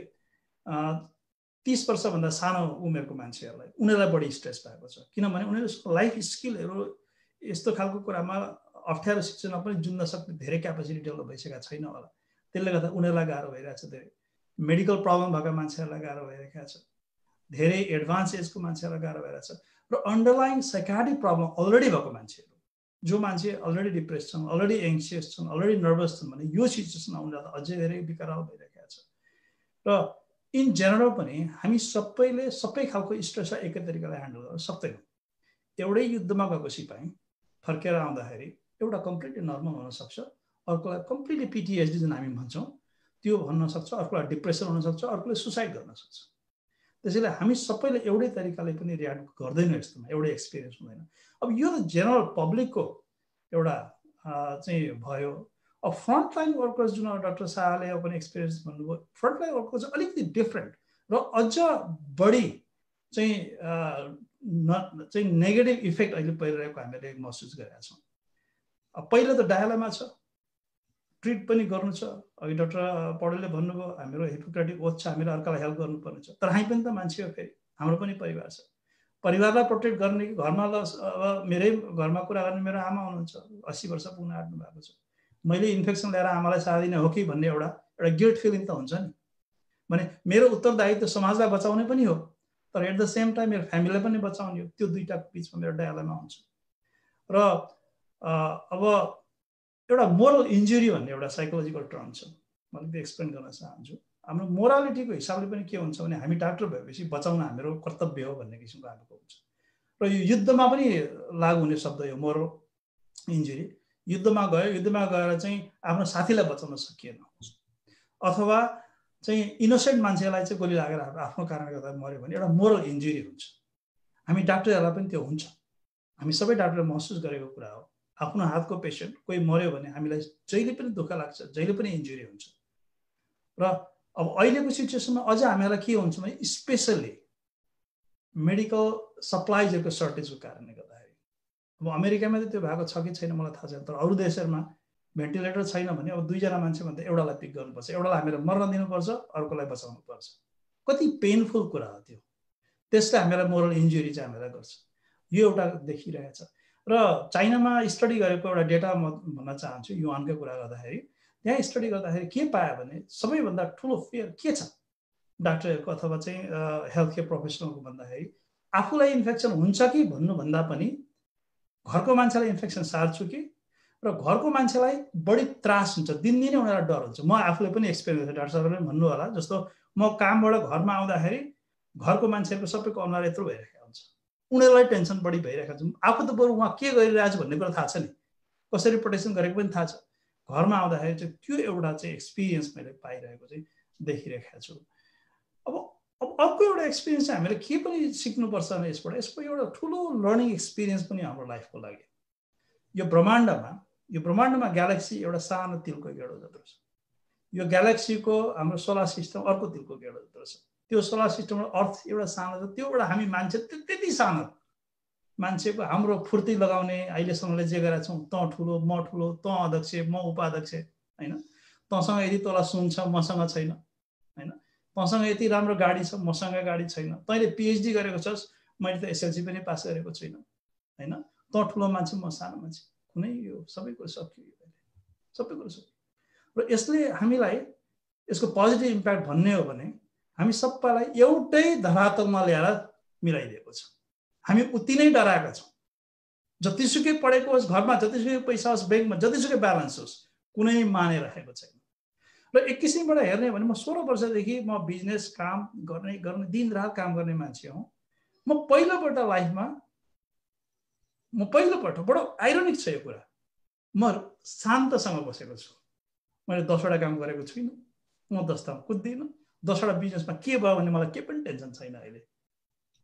30 वर्षभन्दा सानो उमेरको मान्छेहरूलाई उनीहरूलाई बढी स्ट्रेस भएको छ, किनभने उनीहरूको लाइफ स्किलहरू यस्तो खालको कुरामा अप्ठ्यारो सिचुएसनमा पनि जुन्न सक्ने धेरै क्यापेसिटी डेभलप भइसकेका छैन होला। त्यसले गर्दा उनीहरूलाई गाह्रो भइरहेछ। धेरै मेडिकल प्रब्लम भएका मान्छेहरूलाई गाह्रो भइरहेको छ, धेरै एडभान्स एजको मान्छेहरूलाई गाह्रो भइरहेछ। र अन्डरलाइन साइकाट्रिक प्रब्लम अलरेडी भएको मान्छेहरू, जो मान्छे अलरेडी डिप्रेस छन्, अलरेडी एङ्सियस छन्, अलरेडी नर्भस छन् भने यो सिचुएसनमा उनीहरूलाई अझै धेरै विकराल भइरहेको छ। र इन जेनरल पनि हामी सबैले सबै खालको स्ट्रेसलाई एकै तरिकाले ह्यान्डल गर्न सक्दैनौँ। एउटै युद्धमा गएको सिपाही फर्केर आउँदाखेरि एउटा कम्प्लिटली नर्मल हुनसक्छ, अर्कोलाई कम्प्लिटली पिटिएसडी जुन हामी भन्छौँ त्यो भन्न सक्छ, अर्कोलाई डिप्रेसन हुनसक्छ, अर्कोले सुसाइड गर्न सक्छ। त्यसैले हामी सबैले एउटै तरिकाले पनि रियाक्ट गर्दैनौँ, यस्तोमा एउटै एक्सपिरियन्स हुँदैन। अब यो त जेनरल पब्लिकको एउटा चाहिँ भयो। अब फ्रन्टलाइन वर्कर्स जुन डाक्टर शाहले पनि एक्सपिरियन्स भन्नुभयो, फ्रन्टलाइन वर्कर्स चाहिँ अलिकति डिफ्रेन्ट र अझ बढी चाहिँ नेगेटिभ इफेक्ट अहिले परिरहेको हामीले महसुस गरेका छौँ। अब पहिलो त डायलामा छ, ट्रिट पनि गर्नु छ। अघि डाक्टर पौडेलले भन्नुभयो हाम्रो हिपोक्रेटिक ओथ छ, हामीले अर्कालाई हेल्प गर्नुपर्ने छ। तर हामी पनि त मान्छे हो, फेरि हाम्रो पनि परिवार छ। परिवारलाई प्रोटेक्ट गर्ने कि घरमा अब मेरै घरमा कुरा गर्ने मेरो आमा हुनुहुन्छ, 80 वर्ष पुग्न आँट्नु भएको छ। मैले इन्फेक्सन ल्याएर आमालाई सार्दिनँ हो कि भन्ने एउटा गिल्ट फिलिङ त हुन्छ नि। भने मेरो उत्तरदायित्व समाजलाई बचाउने पनि हो, तर एट द सेम टाइम मेरो फ्यामिलीलाई पनि बचाउने हो। त्यो दुईटाको बिचमा मेरो डायलेमा हुन्छ। र अब एउटा मोरल इन्जुरी भन्ने एउटा साइकोलोजिकल टर्म छ, मैले त्यो एक्सप्लेन गर्न चाहन्छु। हाम्रो मोरालिटीको हिसाबले पनि के हुन्छ भने हामी डाक्टर भएपछि बचाउन हाम्रो कर्तव्य हो भन्ने किसिमको हाम्रो हुन्छ। र यो युद्धमा पनि लागु हुने शब्द यो मोरल इन्जुरी। युद्धमा गएर चाहिँ आफ्नो साथीलाई बचाउन सकिएन, अथवा चाहिँ इनोसेन्ट मान्छेलाई चाहिँ गोली लागेर आफ्नो कारणले गर्दा मऱ्यो भने एउटा मोरल इन्जुरी हुन्छ। हामी डाक्टरहरूलाई पनि त्यो हुन्छ। हामी सबै डाक्टरले महसुस गरेको कुरा हो। आफ्नो हातको पेसेन्ट कोही मऱ्यो भने हामीलाई जहिले पनि दुःख लाग्छ, जहिले पनि इन्जुरी हुन्छ। र अब अहिलेको सिचुएसनमा अझ हामीलाई के हुन्छ भने स्पेसल्ली मेडिकल सप्लाइजहरूको सर्टेजको कारणले गर्दाखेरि, अब अमेरिकामा त त्यो भएको छ कि छैन मलाई थाहा छैन, तर अरू देशहरूमा भेन्टिलेटर छैन भने अब 2 जना मान्छे भन्दा एउटालाई पिक गर्नुपर्छ, एउटालाई हामीले मर्न दिनुपर्छ, अर्कोलाई बचाउनु पर्छ। कति पेनफुल कुरा हो त्यो। त्यसले हामीलाई मोरल इन्जुरी चाहिँ हामीलाई गर्छ। यो एउटा देखिरहेछ। र चाइनामा स्टडी गरेको एउटा डेटा म भन्न चाहन्छु, युहानकै कुरा गर्दाखेरि त्यहाँ स्टडी गर्दाखेरि के पायो भने सबैभन्दा ठुलो फेयर के छ डाक्टरहरूको अथवा चाहिँ हेल्थ केयर प्रोफेसनलको भन्दाखेरि आफूलाई इन्फेक्सन हुन्छ कि भन्नुभन्दा पनि घरको मान्छेलाई इन्फेक्सन सार्छु कि र घरको मान्छेलाई बढी त्रास हुन्छ, दिनदिनै उनीहरूलाई डर हुन्छ। म आफूले पनि एक्सपिरियन्स गरेँ, डाक्टर साहबले पनि भन्नु होला, जस्तो म कामबाट घरमा आउँदाखेरि घरको मान्छेहरूको सबैको अनुहार यत्रो भइरहेको हुन्छ, उनीहरूलाई टेन्सन बढी भइरहेको हुन्छ। आफू त बरु उहाँ के गरिरहेको छ भन्ने कुरा थाहा छ नि, कसरी प्रोटेक्सन गरेको पनि थाहा छ। घरमा आउँदाखेरि चाहिँ त्यो एउटा चाहिँ एक्सपिरियन्स मैले पाइरहेको चाहिँ देखिरहेको छु। अब अर्को एउटा एक्सपिरियन्स चाहिँ हामीले के पनि सिक्नुपर्छ भने यसको एउटा ठुलो लर्निङ एक्सपिरियन्स पनि हाम्रो लाइफको लागि। यो ब्रह्माण्डमा ग्यालेक्सी एउटा सानो तिलको गेडो जत्रो छ। यो ग्यालेक्सीको हाम्रो सोलर सिस्टम अर्को तिलको गेडो जत्रो छ। त्यो सोलर सिस्टममा अर्थ एउटा सानो छ, त्योबाट हामी मान्छे त्यति सानो। मान्छेको हाम्रो फुर्ती लगाउने अहिलेसम्मले जे गरेका छौँ, तँ ठुलो म ठुलो, तँ अध्यक्ष म उपाध्यक्ष, होइन, तँसँग यति तल सुन छ मसँग छैन, होइन, तँसँग यति राम्रो गाडी छ मसँग गाडी छैन, तैँले पिएचडी गरेको छस् मैले त एसएलसी पनि पास गरेको छुइनँ, होइन, तँ ठुलो मान्छे म सानो मान्छे, कुनै यो सबै कुरो सकियो, सबै कुरो सकियो। र यसले हामीलाई यसको पोजिटिभ इम्प्याक्ट भन्ने हो भने हामी सबैलाई एउटै धरातलमा ल्याएर मिलाइदिएको छ। हामी उति नै डराएका छौँ। जतिसुकै पढेको होस्, घरमा जतिसुकै पैसा होस्, ब्याङ्कमा जतिसुकै ब्यालेन्स होस्, कुनै मानिरहेको छैन। र एक किसिमबाट हेर्ने भने म 16 वर्षदेखि म बिजनेस काम गर्ने दिन रात काम गर्ने मान्छे हुँ। म पहिलोपल्ट लाइफमा बडो आइरोनिक छ यो कुरा, म शान्तसँग बसेको छु। मैले 10वटा काम गरेको छुइनँ, म 10वटामा कुद्दिनँ। 10वटा बिजनेसमा के भयो भने मलाई केही पनि टेन्सन छैन अहिले।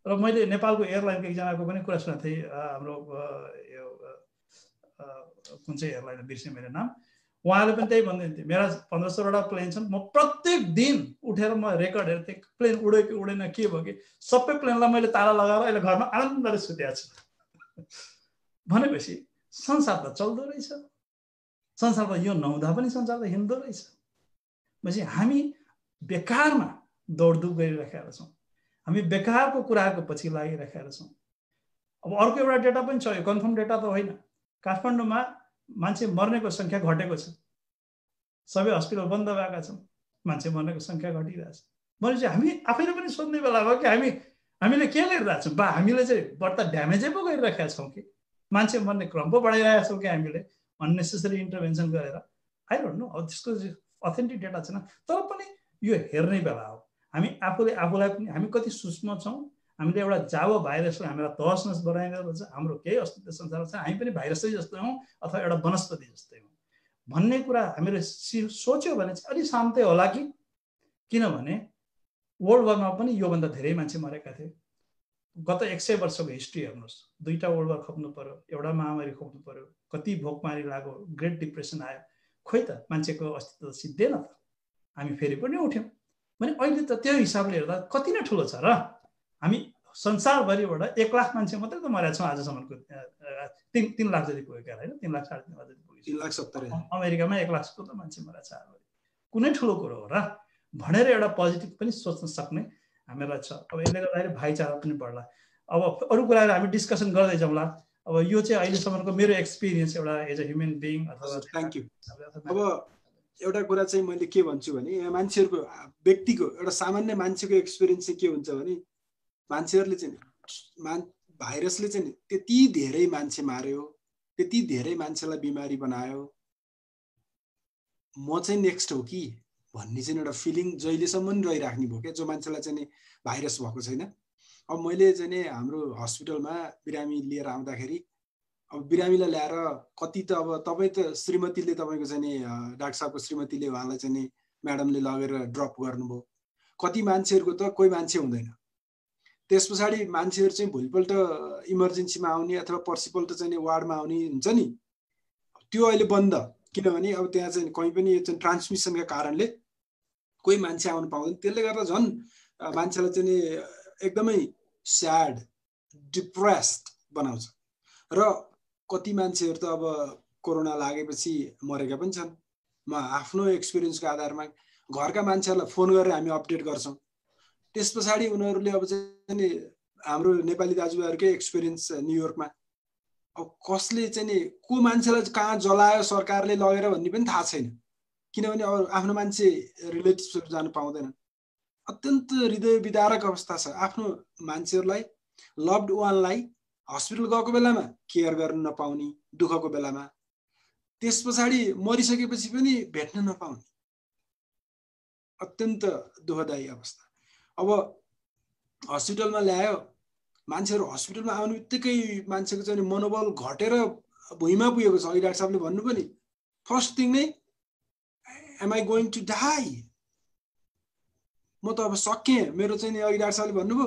र मैले नेपालको एयरलाइनको एकजनाको पनि कुरा सुनेको थिएँ, हाम्रो यो कुन चाहिँ एयरलाइन बिर्सेँ मैले नाम, उहाँले पनि त्यही भन्दै थिए, मेरा 1500वटा प्लेन छन्, म प्रत्येक दिन उठेर म रेकर्ड हेर्थेँ, प्लेन उड्यो कि उडेन, के भयो कि, सबै प्लेनलाई मैले ताला लगाएर अहिले घरमा आनन्दले सुतेको छु। भनेपछि संसार त चल्दो रहेछ, संसारमा यो नहुँदा पनि संसार त हिँड्दो रहेछ। भनेपछि हामी बेकारमा दौडधुप गरिराखेका छौँ, हामी बेकारको कुराको पछि लागिराखेका छौँ। अब अर्को एउटा डेटा पनि छ, यो कन्फर्म डेटा त होइन, काठमाडौँमा मान्छे मर्नेको सङ्ख्या घटेको छ, सबै हस्पिटल बन्द भएका छन्, मान्छे मर्नेको सङ्ख्या घटिरहेछ। भनेपछि हामी आफैले पनि सोध्ने बेला भयो कि हामीले के गरिरहेछौँ, बा हामीले चाहिँ बढ्ता ड्यामेजै पो गरिराखेका छौँ कि मान्छे मर्ने क्रम पो बढाइरहेका छौँ कि हामीले अननेसेसरी इन्टरभेन्सन गरेर। आई डोन्ट नो, अब त्यसको अथेन्टिक डेटा छैन, तर पनि यो हेर्ने बेला हो। हामी आफूलाई पनि हामी कति सूक्ष्म छौँ, हामीले एउटा जावो भाइरसले हामीलाई तहस नहस बनाइरहेको छ, हाम्रो केही अस्तित्व संसारमा छ, हामी पनि भाइरसै जस्तै हौँ अथवा एउटा वनस्पति जस्तै हौँ भन्ने कुरा हामीले सोच्यो भने चाहिँ अलिक शान्तै होला कि। किनभने वर्ल्ड वारमा पनि योभन्दा धेरै मान्छे मरेका थिए। गत 100 वर्षको हिस्ट्री हेर्नुहोस्, 2टा वर्ल्ड वार खप्नु पर्यो, एउटा महामारी खप्नु पर्यो, कति भोकमारी लाग्यो, ग्रेट डिप्रेसन आयो, खोइ त मान्छेको अस्तित्व सिद्धिएन त, हामी फेरि पनि उठ्यौँ। भने अहिले त त्यो हिसाबले हेर्दा कति नै ठुलो छ र। हामी संसारभरिबाट 1 लाख मान्छे मात्रै त मरेका छौँ आजसम्मको, 3 लाख जति पुगेका, होइन, 3 लाख 3.5 लाख जति पुगेको, 3,70,000। अमेरिकामा 1 लाख जस्तो त मान्छे मरेका छ। कुनै ठुलो कुरो हो र भनेर एउटा पोजिटिभ पनि सोच्न सक्ने हामीलाई छ। अब यसले गर्दाखेरि भाइचारा पनि बढ्ला। अब अरू कुराहरू हामी डिस्कसन गर्दै जाउँला। अब यो चाहिँ अहिलेसम्मको मेरो एक्सपिरियन्स एउटा एज अ ह्युमन बिइङ अथवा। Thank you. अब एउटा कुरा चाहिँ मैले के भन्छु भने, यहाँ मान्छेहरूको व्यक्तिको एउटा सामान्य मान्छेको एक्सपिरियन्स चाहिँ के हुन्छ भने, मान्छेहरूले चाहिँ भाइरसले चाहिँ त्यति धेरै मान्छे मार्यो, त्यति धेरै मान्छेलाई बिमारी बनायो, म चाहिँ नेक्स्ट हो कि भन्ने चाहिँ एउटा फिलिङ जहिलेसम्म पनि रहिराख्ने भयो क्या, जो मान्छेलाई चाहिँ भाइरस भएको छैन। अब मैले चाहिँ हाम्रो हस्पिटलमा बिरामी लिएर आउँदाखेरि, अब बिरामीलाई ल्याएर कति त अब तपाईँ त श्रीमतीले तपाईँको चाहिँ डाक्टर साहबको श्रीमतीले उहाँलाई चाहिँ म्याडमले लगेर ड्रप गर्नुभयो। कति मान्छेहरूको त कोही मान्छे हुँदैन, त्यस पछाडि मान्छेहरू चाहिँ भोलिपल्ट इमर्जेन्सीमा आउने अथवा पर्सिपल्ट चाहिँ वार्डमा आउने हुन्छ नि, त्यो अहिले बन्द। किनभने अब त्यहाँ चाहिँ कहीँ पनि यो चाहिँ ट्रान्समिसनका कारणले कोही मान्छे आउनु पाउँदैन। त्यसले गर्दा झन् मान्छेलाई चाहिँ एकदमै स्याड, डिप्रेस्ड बनाउँछ। र कति मान्छेहरू त अब कोरोना लागेपछि मरेका पनि छन्। म आफ्नो एक्सपिरियन्सको आधारमा घरका मान्छेहरूलाई फोन गरेर हामी अपडेट गर्छौँ। त्यस पछाडि उनीहरूले अब चाहिँ हाम्रो नेपाली दाजुभाइहरूकै एक्सपिरियन्स न्युयोर्कमा, अब कसले चाहिँ को मान्छेलाई कहाँ जलायो सरकारले लगेर भन्ने पनि थाहा छैन। किनभने अब आफ्नो मान्छे रिलेटिभ्सहरू जानु पाउँदैनन्। अत्यन्त हृदय विदारक अवस्था छ। आफ्नो मान्छेहरूलाई, लभड वानलाई हस्पिटल गएको बेलामा केयर गर्न नपाउने, दुःखको बेलामा, त्यस पछाडि मरिसकेपछि पनि भेट्न नपाउने, अत्यन्त दुःखदायी अवस्था। अब हस्पिटलमा ल्यायो, मान्छेहरू हस्पिटलमा आउने बित्तिकै मान्छेको चाहिँ मनोबल घटेर भुइँमा पुगेको छ। अघि डाक्टर साहबले भन्नु पनि, फर्स्ट थिङ नै am I going to die, म त अब सकेँ, मेरो चाहिँ नि अघि डाक्टर साहबले भन्नुभयो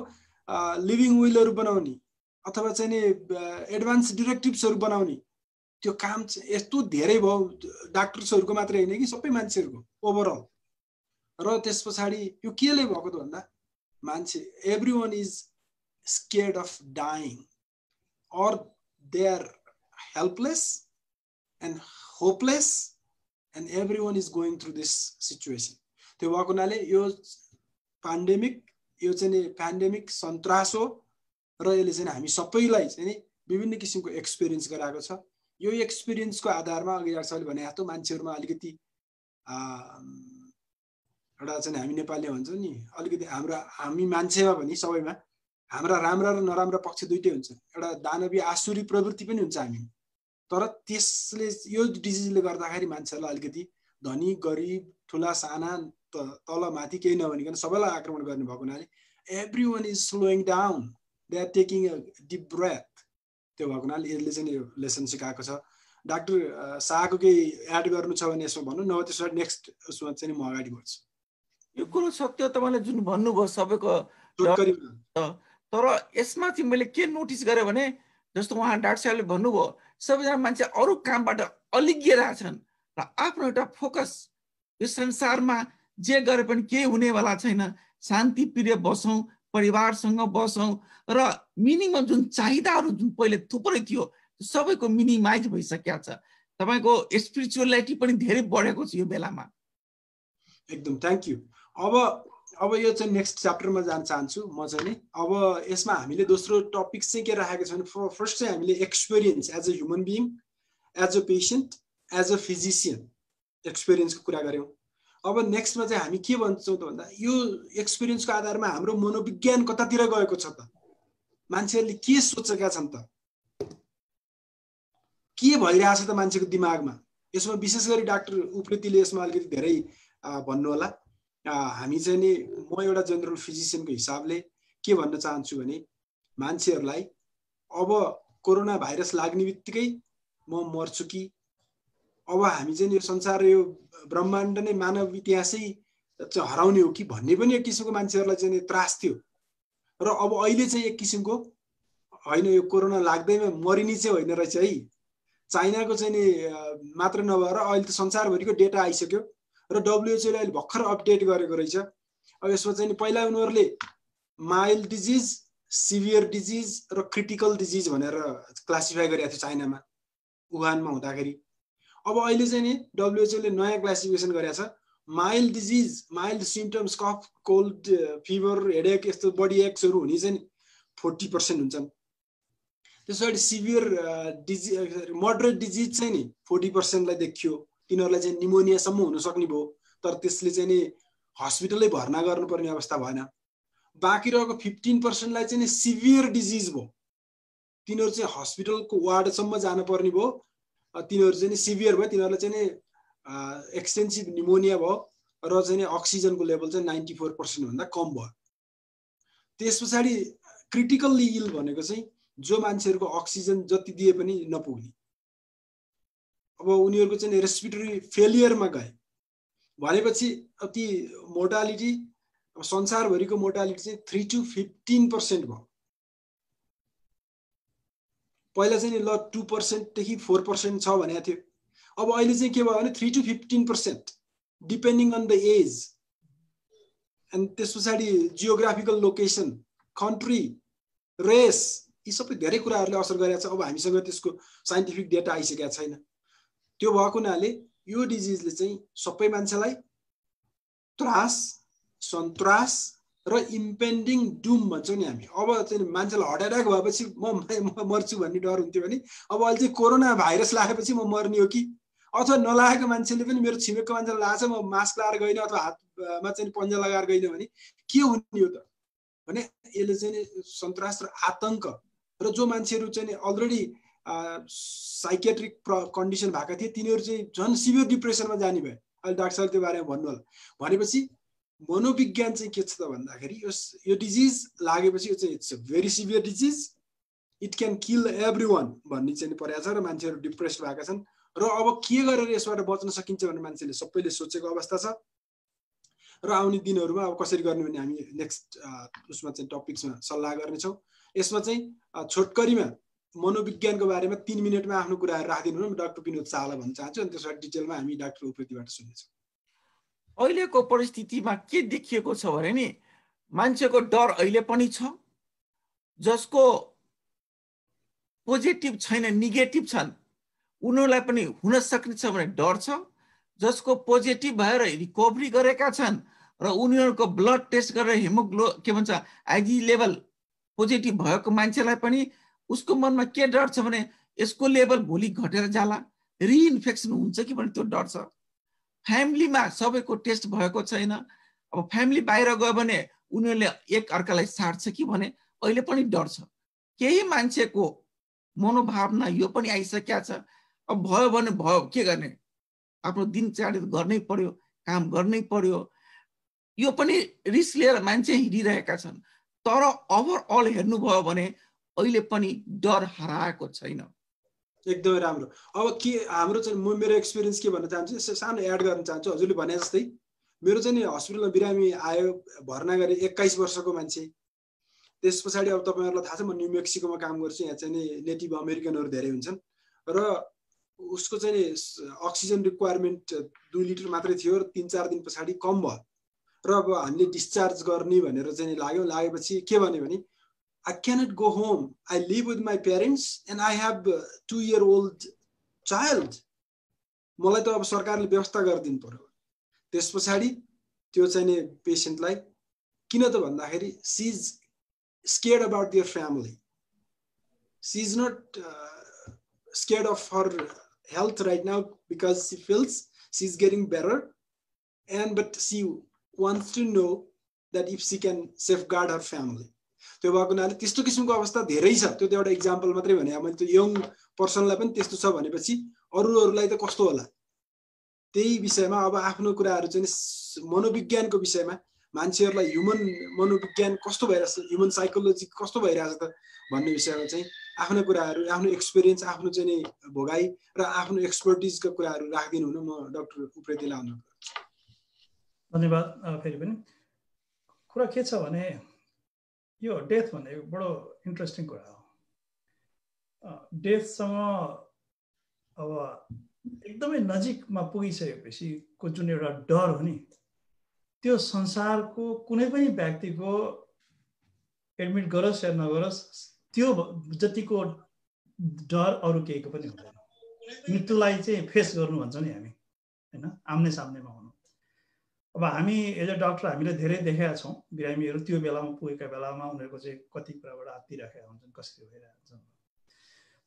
लिभिङ विलहरू बनाउने अथवा चाहिँ नि एडभान्स डिरेक्टिभ्सहरू बनाउने, त्यो काम यस्तो धेरै भयो, डाक्टर्सहरूको मात्रै होइन कि सबै मान्छेहरूको ओभरअल। र त्यस पछाडि यो केले भएको त भन्दा मान्छे every one is scared of dying or they are helpless and hopeless and everyone is going through this situation. त्यो भएको हुनाले यो प्यान्डेमिक सन्तास हो र यसले चाहिँ हामी सबैलाई चाहिँ विभिन्न किसिमको एक्सपिरियन्स गराएको छ। यो एक्सपिरियन्सको आधारमा अघि डाक्टर साहबले भने जस्तो मान्छेहरुमा अलिकति एउटा चाहिँ हामी नेपालीले भन्छौं नि, अलिकति हामी मान्छेमा पनि सबैमा हाम्रा राम्रा र नराम्रा पक्ष दुईटै हुन्छ। एउटा दानवीय आसुरी प्रवृत्ति पनि हुन्छ हामी, तर त्यसले यो डिजिजले गर्दाखेरि मान्छेलाई अलिकति धनी गरिब ठुला साना तल माथि केही नभनिकन सबैलाई आक्रमण गर्ने भएको हुनाले everyone is slowing down, they are taking a deep breath. त्यो भएको हुनाले यसले चाहिँ यो लेसन सिकाएको छ। डाक्टर शाहको केही एड गर्नु छ भने यसमा भन्नु, नभए त्यसो भए नेक्स्ट उसमा चाहिँ म अगाडि बढ्छु। यो कुरो सत्य तपाईले जुन भन्नुभयो सबैको, तर यसमा चाहिँ मैले के नोटिस गरेँ भने जस्तो उहाँ डाक्टर साहबले भन्नुभयो सबैजना मान्छे अरू कामबाट अलिगिरहेछन् र आफ्नो एउटा फोकस यो संसारमा जे गरे पनि केही हुनेवाला छैन, शान्ति प्रिय बसौँ, परिवारसँग बसौँ र मिनिङमा जुन चाहिदाहरू जुन पहिले थुप्रै थियो सबैको मिनिमाइज भइसकेको छ। तपाईको स्पिरिचुअलिटी पनि धेरै बढेको छ यो बेलामा। एकदम थ्यांक यू। अब यो चाहिँ नेक्स्ट च्याप्टरमा जान चाहन्छु म चाहिँ नि। अब यसमा हामीले दोस्रो टपिक चाहिँ के राखेको छ भने फर्स्ट चाहिँ हामीले experience as a human being, as a patient, as a physician एक्सपिरियन्सको कुरा गऱ्यौँ। अब नेक्स्टमा चाहिँ हामी के भन्छौँ त भन्दा यो एक्सपिरियन्सको आधारमा हाम्रो मनोविज्ञान कतातिर गएको छ त, मान्छेहरूले के सोचेका छन् त, के भइरहेछ त मान्छेको दिमागमा। यसमा विशेष गरी डाक्टर उप्रेतीले यसमा अलिकति धेरै भन्नु होला। हामी चाहिँ नि म एउटा जनरल फिजिशियनको हिसाबले के भन्न चाहन्छु भने मान्छेहरूलाई अब कोरोना भाइरस लाग्ने बित्तिकै म मर्छु कि अब हामी चाहिँ यो संसार यो ब्रह्माण्ड नै मानव इतिहासै हराउने हो कि भन्ने पनि एक किसिमको मान्छेहरूलाई चाहिँ त्रास थियो। र अब अहिले चाहिँ एक किसिमको होइन यो कोरोना लाग्दैमा मरिने चाहिँ होइन रहेछ है, चाइनाको चाहिँ नि मात्र नभएर अहिले त संसारभरिको डेटा आइसक्यो र WHO ले अहिले भर्खर अपडेट गरेको रहेछ। अब यसमा चाहिँ पहिला उनीहरूले माइल्ड डिजिज, सिभियर डिजिज र क्रिटिकल डिजिज भनेर क्लासिफाई गरेको थियो चाइनामा, वुहानमा हुँदाखेरि। अब अहिले चाहिँ नि WHO ले नयाँ क्लासिफिकेसन गरेको छ। माइल्ड डिजिज, माइल्ड सिम्पटम्स, कफ, कोल्ड, फिभर, हेडेक यस्तो बडी एक्सहरू हुने चाहिँ 40% हुन्छन्। त्यसैगरी सिभियर डिजिज, मोडरेट डिजिज चाहिँ नि 40% लाई देखियो, तिनीहरूलाई चाहिँ निमोनियासम्म हुन सक्ने भयो, तर त्यसले चाहिँ नि हस्पिटलै भर्ना गर्नुपर्ने अवस्था भएन। बाँकी रहेको 15% लाई चाहिँ नि सिभियर डिजिज भयो, तिनीहरू चाहिँ हस्पिटलको वार्डसम्म जानुपर्ने भयो, तिनीहरू चाहिँ नि सिभियर भयो, तिनीहरूलाई चाहिँ नि एक्सटेन्सिभ निमोनिया भयो र चाहिँ नि अक्सिजनको लेभल चाहिँ 94% भन्दा कम भयो। त्यस पछाडि क्रिटिकल्ली इल भनेको चाहिँ जो मान्छेहरूको अक्सिजन जति दिए पनि नपुग्ने, अब उनीहरूको चाहिँ रेस्पिरेटरी फेलियरमा गए भनेपछि अति मोर्टालिटी, संसारभरिको मोर्टालिटी चाहिँ 3 to 15% भयो। पहिला चाहिँ ल 2% देखि 4% छ भनेको थियो, अब अहिले चाहिँ के भयो भने 3 to 15% depending on the age and त्यस पछाडि जियोग्राफिकल लोकेसन, कन्ट्री, रेस, यी सबै धेरै कुराहरूले असर गरेको छ। अब हामीसँग त्यसको साइन्टिफिक डेटा आइसकेको छैन। त्यो भएको हुनाले यो डिजिजले चाहिँ सबै मान्छेलाई त्रास, सन्तास र इम्पेन्डिङ डुम भन्छौँ नि हामी। अब चाहिँ मान्छेलाई हार्ट एट्याक भएपछि म मर्छु भन्ने डर हुन्थ्यो भने अब अहिले चाहिँ कोरोना भाइरस लागेपछि म मर्ने हो कि अथवा नलागेको मान्छेले पनि मेरो छिमेकको मान्छेले लाग्छ म मास्क लगाएर गइनँ अथवा हातमा चाहिँ पन्जा लगाएर गइनँ भने के हुने हो त भने यसले चाहिँ सन्तास र आतंक र जो मान्छेहरू चाहिँ अलरेडी साइकेट्रिक कन्डिसन भएका थिए तिनीहरू चाहिँ झन् सिभियर डिप्रेसनमा जाने भयो। अहिले डाक्टर साहब त्यो बारेमा भन्नु होला। भनेपछि मनोविज्ञान चाहिँ के छ त भन्दाखेरि यो डिजिज लागेपछि यो चाहिँ it's a very severe disease, it can kill everyone भन्ने चाहिँ परेको छ र मान्छेहरू डिप्रेस भएका छन् र अब के गरेर यसबाट बच्न सकिन्छ भनेर मान्छेले सबैले सोचेको अवस्था छ र आउने दिनहरूमा अब कसरी गर्ने भन्ने हामी नेक्स्ट उसमा चाहिँ टपिक्समा सल्लाह गर्नेछौँ। यसमा चाहिँ छोटकरीमा मनोविज्ञानको बारेमा 3 मिनटमा आफ्नो कुराहरू राखिदिनु न डाक्टर विनोद शाहलाई भन्न चाहन्छु अनि त्यसबाट डिटेलमा हामी डाक्टर उप्रेतीबाट सुन्नेछौँ। अहिलेको परिस्थितिमा के देखिएको छ भने नि मान्छेको डर अहिले पनि छ, जसको पोजिटिभ छैन नेगेटिभ छन् उनीहरूलाई पनि हुन सक्ने छ भने डर छ, जसको पोजिटिभ भएर रिकभरी गरेका छन् र उनीहरूको ब्लड टेस्ट गरेर के भन्छ आइजी लेभल पोजिटिभ भएको मान्छेलाई पनि उसको मनमा के डर छ भने यसको लेभल भोलि घटेर जाला, रिइन्फेक्सन हुन्छ कि भन्ने त्यो डर छ। फ्यामिलीमा सबैको टेस्ट भएको छैन, अब फ्यामिली बाहिर गयो भने उनीहरूले एक अर्कालाई साट्छ कि भने अहिले पनि डर छ। केही मान्छेको मनोभावना यो पनि आइसकेको छ, अब भयो भने भयो, के गर्ने, आफ्नो दिनचर्या गर्नै पर्यो, काम गर्नै पर्यो, यो पनि रिस्क लिएर मान्छे हिँडिरहेका छन्। तर ओभरअल हेर्नुभयो भने अहिले पनि डर हराएको छैन। एकदमै राम्रो। अब के हाम्रो चाहिँ म मेरो एक्सपिरियन्स के भन्न चाहन्छु, सानो एड गर्न चाहन्छु। हजुरले भने जस्तै मेरो चाहिँ नि हस्पिटलमा बिरामी आयो, भर्ना गरे 21 वर्षको मान्छे। त्यस पछाडि अब तपाईँहरूलाई थाहा छ म न्यू मेक्सिकोमा काम गर्छु, यहाँ चाहिँ नि नेटिभ अमेरिकनहरू धेरै हुन्छन् र उसको चाहिँ नि अक्सिजन रिक्वायरमेन्ट 2 लिटर मात्रै थियो र 3-4 दिन पछाडि कम भयो र अब हामीले डिस्चार्ज गर्ने भनेर चाहिँ लाग्यो। लागेपछि के भन्यो भने I cannot go home. I live with my parents and I have a 2-year-old child. मलाई त अब सरकारले व्यवस्था गरिदिनु पर्यो। त्यस पछाडि त्यो चाहिँ नि पेशेन्टलाई किन त भन्दाखेरि she is scared about their family. She is not scared of her health right now because she feels she is getting better, but she wants to know that if she can safeguard her family. त्यो भएको हुनाले त्यस्तो किसिमको अवस्था धेरै छ। त्यो त एउटा इक्जाम्पल मात्रै भने मैले त्यो यङ पर्सनलाई पनि त्यस्तो छ भनेपछि अरूहरूलाई त कस्तो होला। त्यही विषयमा अब आफ्नो कुराहरू चाहिँ मनोविज्ञानको विषयमा मान्छेहरूलाई ह्युमन मनोविज्ञान कस्तो भइरहेछ, ह्युमन साइकोलोजी कस्तो भइरहेछ त भन्ने विषयमा चाहिँ आफ्नो कुराहरू, आफ्नो एक्सपिरियन्स, आफ्नो चाहिँ नि भोगाई र आफ्नो एक्सपर्टिजको कुराहरू राखिदिनु हुन म डाक्टर उप्रेतीलाई अनुरोध गर्छु। धन्यवाद। फेरि पनि कुरा के छ भने यो डेथ भनेको बडो इन्ट्रेस्टिङ कुरा हो। डेथसँग अब एकदमै नजिकमा पुगिसकेपछि को जुन एउटा डर हो नि, त्यो संसारको कुनै पनि व्यक्तिको एडमिट गरोस् या नगरोस् त्यो जतिको डर अरू केहीको पनि हुँदैन। मृत्युलाई चाहिँ फेस गर्नु भन्छ नि हामी, हैन, आम्ने सामनेमा हुनु। अब हामी एज अ डक्टर हामीले धेरै देखेका छौँ बिरामीहरू त्यो बेलामा पुगेका बेलामा उनीहरूको चाहिँ कति कुराबाट आत्तिराखेका हुन्छन्, कसरी भइरहेका हुन्छन्।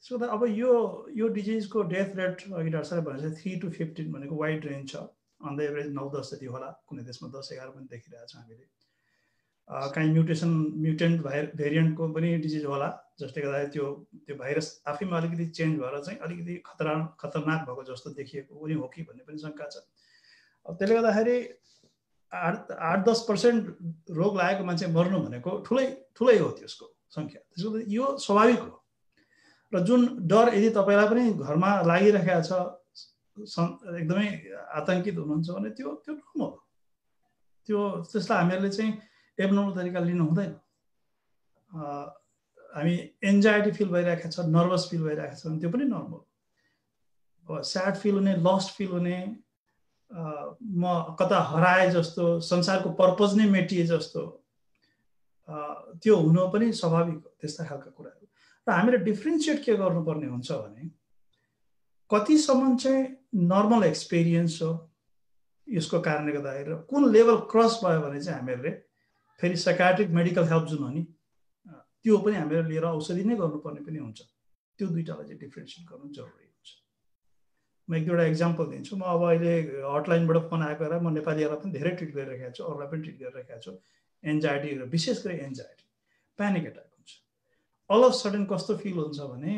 त्यसो त अब यो डिजिजको डेथ रेट अघि डाक्टर साहबले भनेको 3 to 15 भनेको वाइड रेन्ज छ। अन द एभरेज 9-10 जति होला, कुनै देशमा 10-11 पनि देखिरहेको छ हामीले। काहीँ म्युटेन्ट भेरिएन्टको पनि डिजिज होला, जसले गर्दा त्यो भाइरस आफैमा अलिकति चेन्ज भएर चाहिँ अलिकति खतरनाक भएको जस्तो देखिएको पनि हो कि भन्ने पनि शङ्का छ। अब त्यसले गर्दाखेरि 8-10% रोग लागेको मान्छे मर्नु भनेको ठुलै हो त्यसको सङ्ख्या। त्यसको यो स्वाभाविक हो। र जुन डर यदि तपाईँलाई पनि घरमा लागिरहेको छ, एकदमै आतंकित हुनुहुन्छ भने त्यो नर्मल हो। त्यसलाई हामीहरूले चाहिँ एबनर्मल तरिकाले लिनु हुँदैन। हामी एन्जाइटी फिल भइरहेको छ, नर्भस फिल भइरहेको छ भने त्यो पनि नर्मल। अब स्याड फिल हुने, लस्ट फिल हुने, म कता हराए जस्तो, संसारको पर्पज नै मेटिए जस्तो, त्यो हुनु पनि स्वाभाविक हो। त्यस्ता खालका कुराहरू र हामीले डिफ्रेन्सिएट के गर्नुपर्ने हुन्छ भने कतिसम्म चाहिँ नर्मल एक्सपिरियन्स हो यसको कारणले गर्दाखेरि, कुन लेभल क्रस भयो भने चाहिँ हामीहरूले फेरि साइकाट्रिक मेडिकल हेल्प जुन हो नि त्यो पनि हामीले लिएर औषधि नै गर्नुपर्ने पनि हुन्छ। त्यो दुईटालाई चाहिँ डिफ्रेन्सिएट गर्नु जरुरी हुन्छ। म एक दुईवटा इक्जाम्पल दिन्छु। म अब अहिले हटलाइनबाट फोन आएको बेला म नेपालीहरूलाई पनि धेरै ट्रिट गरिरहेको छु, अरूलाई पनि ट्रिट गरिरहेको छु। एन्जाइटी, विशेष गरी एन्जाइटी, प्यानिक एट्याक हुन्छ। अल अफ सडन कस्तो फिल हुन्छ भने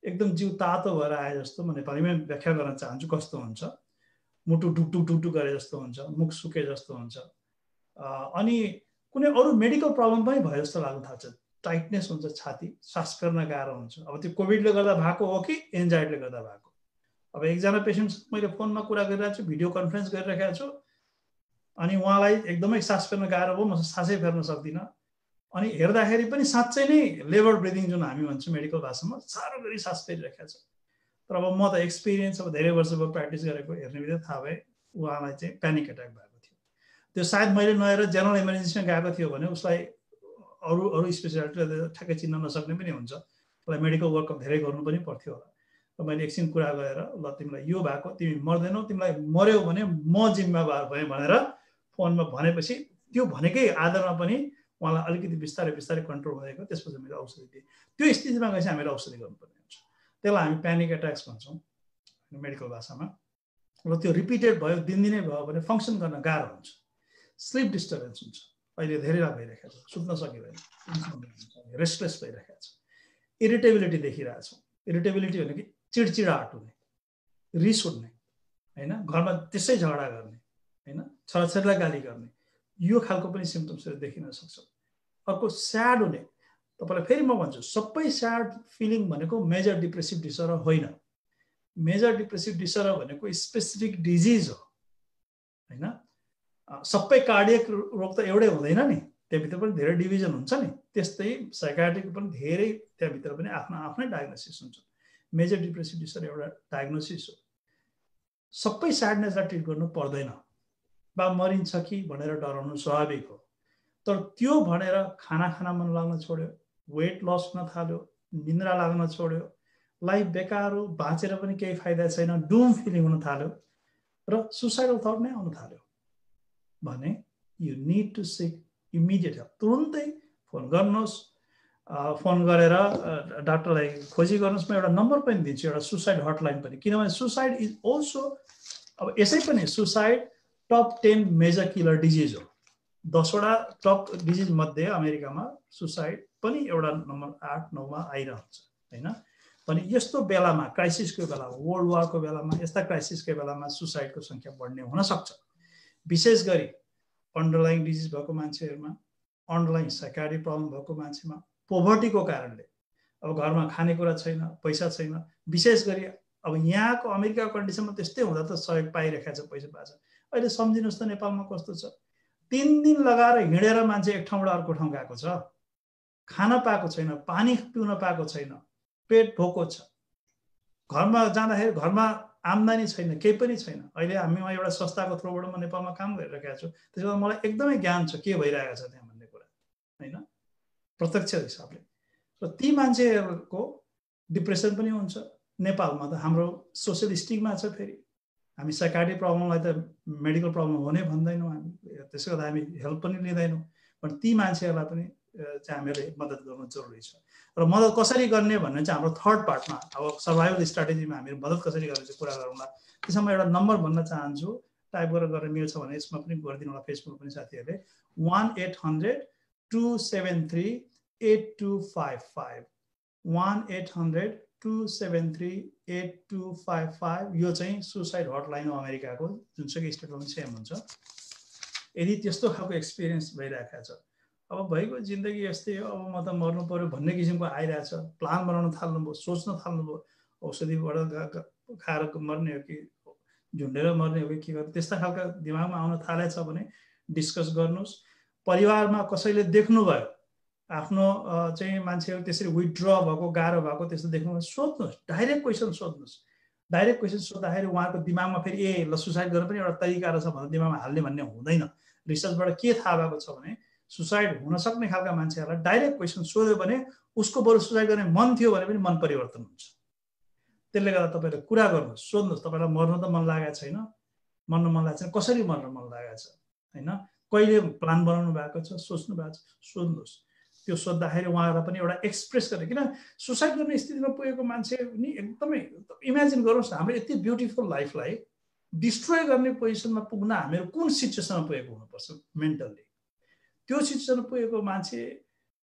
एकदम जिउ तातो भएर आए जस्तो, म नेपालीमै व्याख्या गर्न चाहन्छु कस्तो हुन्छ। मुटु ढुकढुक ढुकढुक गरे जस्तो हुन्छ, मुख सुके जस्तो हुन्छ, अनि कुनै अरू मेडिकल प्रब्लम पनि भयो जस्तो लाग्न थाल्छ। टाइटनेस हुन्छ छाती, सास फेर्न गाह्रो हुन्छ। अब त्यो कोभिडले गर्दा भएको हो कि एन्जाइटीले गर्दा भएको। अब एकजना पेसेन्टसँग मैले फोनमा कुरा गरिरहेको छु, भिडियो कन्फरेन्स गरिरहेको छु, अनि उहाँलाई एकदमै सास फेर्न गाह्रो भयो, म सासै फेर्न सक्दिनँ। अनि हेर्दाखेरि पनि साँच्चै नै लेबर ब्रिदिङ जुन हामी भन्छौँ मेडिकल भाषामा, साह्रो गरी सास फेरिरहेको छ। तर अब म त एक्सपिरियन्स अब धेरै वर्ष भयो प्र्याक्टिस गरेको, हेर्ने बित्तिकै थाहा भयो उहाँलाई चाहिँ प्यानिक एट्याक भएको थियो। त्यो सायद मैले नहेर जेनरल इमर्जेन्सीमा गएको थियो भने उसलाई अरू स्पेसियालिटीले ठ्याक्कै चिन्न नसक्ने पनि हुन्छ, उसलाई मेडिकल वर्कअप धेरै गर्नु पनि पर्थ्यो होला। र मैले एकछिन कुरा गरेर ल तिमीलाई यो भएको, तिमी मर्दैनौ, तिमीलाई मर्यौ भने म जिम्मेवार भएँ भनेर फोनमा भनेपछि त्यो भनेकै आधारमा पनि उहाँलाई अलिकति बिस्तारै बिस्तारै कन्ट्रोल भएको। त्यसपछि हामीले औषधि दिएँ। त्यो स्थितिमा गएपछि हामीले औषधि गर्नुपर्ने हुन्छ। त्यसलाई हामी प्यानिक एट्याक्स भन्छौँ मेडिकल भाषामा। र त्यो रिपिटेड भयो, दिनदिनै भयो भने फङ्सन गर्न गाह्रो हुन्छ। स्लिप डिस्टर्बेन्स हुन्छ, अहिले धेरै भइरहेको छ, सुत्न सकिँदैन, रेस्टलेस भइरहेको छ। इरिटेबिलिटी देखिरहेछौँ। इरिटेबिलिटी भनेको चिडचिडाहट हुने, रिस उठ्ने, होइन, घरमा त्यसै झगडा गर्ने, होइन, छोराछोरीलाई गाली गर्ने, यो खालको पनि सिम्पटम्सहरू देखिन सक्छ। अर्को स्याड हुने। तपाईँलाई फेरि म भन्छु, सबै स्याड फिलिङ भनेको मेजर डिप्रेसिभ डिसअर्डर होइन। मेजर डिप्रेसिभ डिसअर्डर भनेको स्पेसिफिक डिजिज हो, होइन। सबै कार्डियक रोग त एउटै हुँदैन नि, त्यहाँभित्र पनि धेरै डिभिजन हुन्छ नि। त्यस्तै साइकाट्रिक पनि धेरै त्यहाँभित्र पनि आफ्नो आफ्नै डायग्नोसिस हुन्छ। मेजर डिप्रेसिभ डिसअर्डर एउटा डायग्नोसिस हो। सबै स्याडनेसलाई ट्रिट गर्नु पर्दैन। बा मरिन्छ कि भनेर डराउनु स्वाभाविक हो। तर त्यो भनेर खाना खान मन लाग्न छोड्यो, वेट लस हुन थाल्यो, निन्द्रा लाग्न छोड्यो, लाइफ बेकार हो, बाँचेर पनि केही फाइदा छैन, डुम फिलिङ हुन थाल्यो र सुसाइडल थट नै आउन थाल्यो भने you need to seek immediate help. तुरुन्तै फोन गर्नुहोस्, फोन गरेर डाक्टरलाई खोजी गर्नुहोस्। म एउटा नम्बर पनि दिन्छु, एउटा सुसाइड हटलाइन पनि, किनभने सुसाइड इज अल्सो, अब यसै पनि suicide top 10 major killer disease हो। 10वटा टप डिजिज मध्ये अमेरिकामा सुसाइड पनि एउटा नम्बर 8-9मा आइरहन्छ, होइन। भने यस्तो बेलामा, क्राइसिसको बेलामा, वर्ल्ड वारको बेलामा, यस्ता क्राइसिसको बेलामा सुसाइडको सङ्ख्या बढ्ने हुनसक्छ। विशेष गरी अन्डरलाइन डिजिज भएको मान्छेहरूमा, अन्डरलाइन साइकाट्रिक प्रब्लम भएको मान्छेमा, पोभर्टीको कारणले, अब घरमा खानेकुरा छैन, पैसा छैन। विशेष गरी अब यहाँको अमेरिकाको कन्डिसनमा त्यस्तै हुँदा त सहयोग पाइरहेको छ, पैसा पाएको छ। अहिले सम्झिनुहोस् त नेपालमा कस्तो छ, 3 दिन लगाएर हिँडेर मान्छे एक ठाउँबाट अर्को ठाउँ गएको छ, खाना पाएको छैन, पानी पिउन पाएको छैन, पेट भोको छ, घरमा जाँदाखेरि घरमा आम्दानी छैन, केही पनि छैन। अहिले हामी एउटा संस्थाको थ्रुबाट म नेपालमा काम गरिरहेको छु, त्यसबाट मलाई एकदमै ज्ञान छ के भइरहेको छ त्यहाँ भन्ने कुरा, होइन, प्रत्यक्ष हिसाबले। र ती मान्छेहरूको डिप्रेसन पनि हुन्छ। नेपालमा त हाम्रो सोसियल स्टिगमा छ, फेरि हामी साइकाट्रिक प्रब्लमलाई त मेडिकल प्रब्लम हुने भन्दैनौँ, हामी त्यसो गर्दा हामी हेल्प पनि लिँदैनौँ। पण ती मान्छेहरूलाई पनि चाहिँ हामीले मद्दत गर्नु जरुरी छ। र मद्दत कसरी गर्ने भन्ने चाहिँ हाम्रो थर्ड पार्टमा, अब सर्भाइभल स्ट्राटेजीमा हामीले मद्दत कसरी गर्ने चाहिँ कुरा गरौँला। त्यसमा एउटा नम्बर भन्न चाहन्छु, टाइप गरेर मिल्छ भने यसमा पनि गरिदिनु होला, फेसबुक पनि साथीहरूले 1-800-273-8255 1-800-273-8255 यो चाहिँ सुसाइड हटलाइन हो अमेरिकाको, जुनसुकै स्टेटमा पनि सेम हुन्छ। यदि त्यस्तो खालको एक्सपिरियन्स भइरहेको छ, अब भएको जिन्दगी यस्तै हो, अब म त मर्नु पर्यो भन्ने किसिमको आइरहेछ, प्लान बनाउन थाल्नुभयो, सोच्न थाल्नुभयो, औषधिबाट खाएर मर्ने हो कि झुन्डेर मर्ने हो कि के गर्नु, त्यस्ता खालका दिमागमा आउन थालेछ भने डिस्कस गर्नुहोस्। परिवारमा कसैले देख्नुभयो आफ्नो चाहिँ मान्छेहरू त्यसरी विथड्र भएको, गाह्रो भएको त्यस्तो देख्नुभयो, सोध्नुहोस्, डाइरेक्ट क्वेसन सोध्नुहोस्। डाइरेक्ट क्वेसन सोद्धाखेरि उहाँको दिमागमा फेरि ल सुसाइड गर्न पनि एउटा तरिका रहेछ भनेर दिमागमा हाल्ने भन्ने हुँदैन। रिसर्चबाट के थाहा भएको छ भने सुसाइड हुन सक्ने खालका मान्छेहरूलाई डाइरेक्ट क्वेसन सोध्यो भने उसको बरु सुसाइड गर्ने मन थियो भने पनि मन परिवर्तन हुन्छ। त्यसले गर्दा तपाईँले कुरा गर्नुहोस्, सोध्नुहोस्, तपाईँलाई मर्न त मन लागेको छैन, मर्न मन लागेको छैन, कसरी मर्न मन लागेको छ, होइन, कहिले प्लान बनाउनु भएको छ, सोच्नु भएको छ, सोध्नुहोस्। त्यो सोद्धाखेरि उहाँहरूलाई पनि एउटा एक्सप्रेस गर्ने, किन सुसाइड गर्ने स्थितिमा पुगेको मान्छे नि एकदमै इमेजिन गर्नुहोस् न, हाम्रो यति ब्युटिफुल लाइफलाई डिस्ट्रोय गर्ने पोजिसनमा पुग्न हामीहरू कुन सिचुएसनमा पुगेको हुनुपर्छ मेन्टल्ली। त्यो सिचुएसनमा पुगेको मान्छे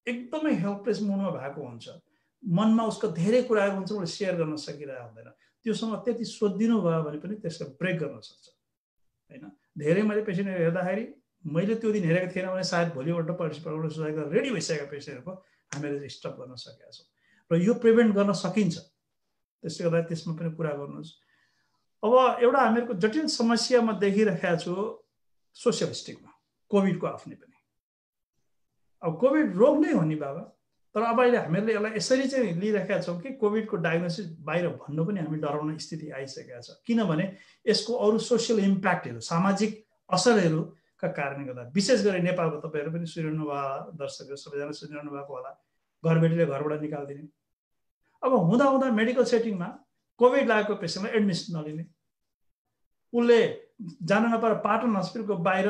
एकदमै हेल्पलेस मुडमा भएको हुन्छ, मनमा उसको धेरै कुराहरू हुन्छ, उसले सेयर गर्न सकिरहेको हुँदैन। त्योसँग त्यति सोधिदिनु भयो भने पनि त्यसको ब्रेक गर्न सक्छ होइन। धेरै मैले पेसेन्टहरू हेर्दाखेरि मैले त्यो दिन हेरेको थिएन भने सायद भोलिपल्ट पर्सिपल्ट सुसाइड गर्न रेडी भइसकेका पेसेन्टहरूको हामीले स्टप गर्न सकेका छौँ र यो प्रिभेन्ट गर्न सकिन्छ। त्यसले गर्दा त्यसमा पनि कुरा गर्नुहोस्। अब एउटा हामीहरूको जटिल समस्या म देखिरहेको छु सोसियल स्टिगमा, कोभिडको आफ्नै पनि। अब कोभिड रोग नै हो नि बाबा, तर अब अहिले हामीहरूले यसलाई यसरी चाहिँ लिइरहेका छौँ कि कोभिडको डायग्नोसिस बाहिर भन्नु पनि हामी डराउने स्थिति आइसकेका छ, किनभने यसको अरू सोसियल इम्प्याक्टहरू, सामाजिक असरहरूका कारणले गर्दा। विशेष गरी नेपालको तपाईँहरू पनि सुनिरहनु भयो, दर्शकहरू सबैजना सुनिरहनु भएको होला, घरबेटीले घरबाट निकालिदिने। अब हुँदा हुँदा मेडिकल सेटिङमा कोभिड लागेको पेसेन्टलाई एडमिसन नलिने, उसले जान नपाएर पाटन हस्पिटलको बाहिर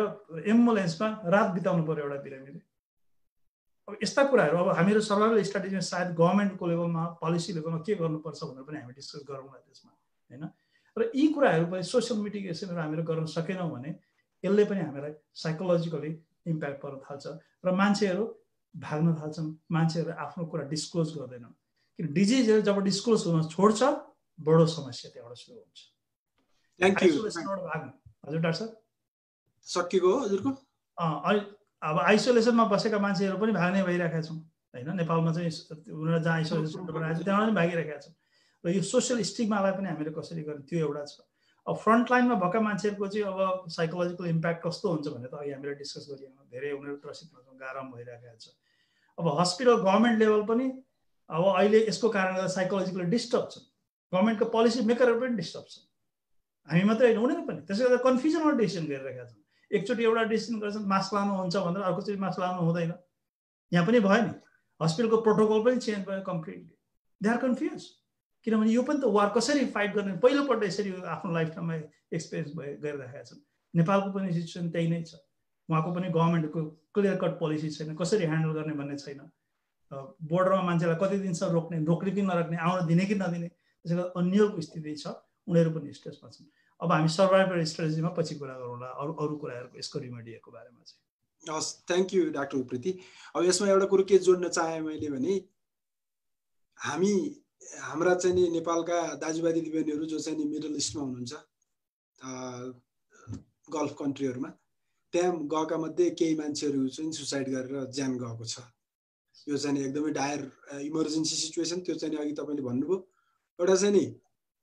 एम्बुलेन्समा रात बिताउनु पर्यो एउटा बिरामीले। अब यस्ता कुराहरू अब हामीहरू सर्भाइभल स्ट्राटेजीमा सायद गभर्मेन्टको लेभलमा, पोलिसी लेभलमा के गर्नुपर्छ भनेर पनि हामी डिस्कस गरौँला त्यसमा होइन। र यी कुराहरू पनि सोसियल मिटिगेसनहरू हामीहरू गर्न सकेनौँ भने यसले पनि हामीलाई साइकोलोजिकली इम्प्याक्ट पर्न थाल्छ र मान्छेहरू भाग्न थाल्छन्, मान्छेहरू आफ्नो कुरा डिस्क्लोज गर्दैनन्। किन डिजिजहरू जब डिस्क्लोज हुन छोड्छ बडो समस्या त्यहाँबाट सुरु हुन्छ। Thank you. हजुर डाक्टर सर सकिएको हो हजुरको? अब आइसोलेसनमा बसेका मान्छेहरू पनि भाग्ने भइरहेका छौँ होइन। नेपालमा चाहिँ उनीहरू जहाँ आइसोलेसन बनाएको छ त्यहाँ पनि भागिरहेका छौँ र यो सोसियल स्टिगमालाई पनि हामीले कसरी गर्ने त्यो एउटा छ। अब फ्रन्ट लाइनमा भएका मान्छेहरूको चाहिँ अब साइकोलोजिकल इम्प्याक्ट कस्तो हुन्छ भने त अघि हामीले डिस्कस गरिहाल्यौँ, धेरै उनीहरू त्रसित हुन्छन्, गाह्रो भइरहेका छ। अब हस्पिटल गभर्मेन्ट लेभल पनि अब अहिले यसको कारणले गर्दा साइकोलोजिकली डिस्टर्ब छन्, गभर्मेन्टको पोलिसी मेकरहरू पनि डिस्टर्ब छन्, हामी मात्रै होइन उनीहरू पनि। त्यसले गर्दा कन्फ्युजनमा डिसिसन गरिरहेका छन्। एकचोटि एउटा डिसिसन गर्छन् मास्क लानुहुन्छ भनेर अर्कोचोटि मास्क लाउनु हुँदैन, यहाँ पनि भयो नि। हस्पिटलको प्रोटोकल पनि चेन्ज भयो कम्प्लिटली। दे आर कन्फ्युज, किनभने यो पनि त वार कसरी फाइट गर्ने पहिलोपल्ट यसरी आफ्नो लाइफटाइममा एक्सपिरियन्स गरिरहेका छन्। नेपालको पनि सिचुएसन त्यही नै छ, उहाँको पनि गभर्मेन्टको क्लियर कट पोलिसी छैन, कसरी ह्यान्डल गर्ने भन्ने छैन। बोर्डरमा मान्छेलाई कति दिनसम्म रोक्ने कि नरोक्ने, आउन दिने कि नदिने, त्यसले गर्दा अन्यलको स्थिति छ, उनीहरू पनि स्ट्रेसमा छन्। अब हामी सर्भाइभल स्ट्रेटेजीमा पछि कुरा गरौँला अरू कुराहरूको यसको रिमेडीको बारेमा चाहिँ। हस्, थ्याङ्क यू डाक्टर उप्रेती। अब यसमा एउटा कुरो के जोड्न चाहेँ मैले भने हाम्रा चाहिँ नि नेपालका दाजुभाइ दिदीबहिनीहरू जो चाहिँ नि मिडल इस्टमा हुनुहुन्छ, गल्फ कन्ट्रीहरूमा, त्यहाँ गएका मध्ये केही मान्छेहरू चाहिँ सुसाइड गरेर ज्यान गएको छ। यो चाहिँ एकदमै डायर इमर्जेन्सी सिचुएसन। त्यो चाहिँ अघि तपाईँले भन्नुभयो, एउटा चाहिँ नि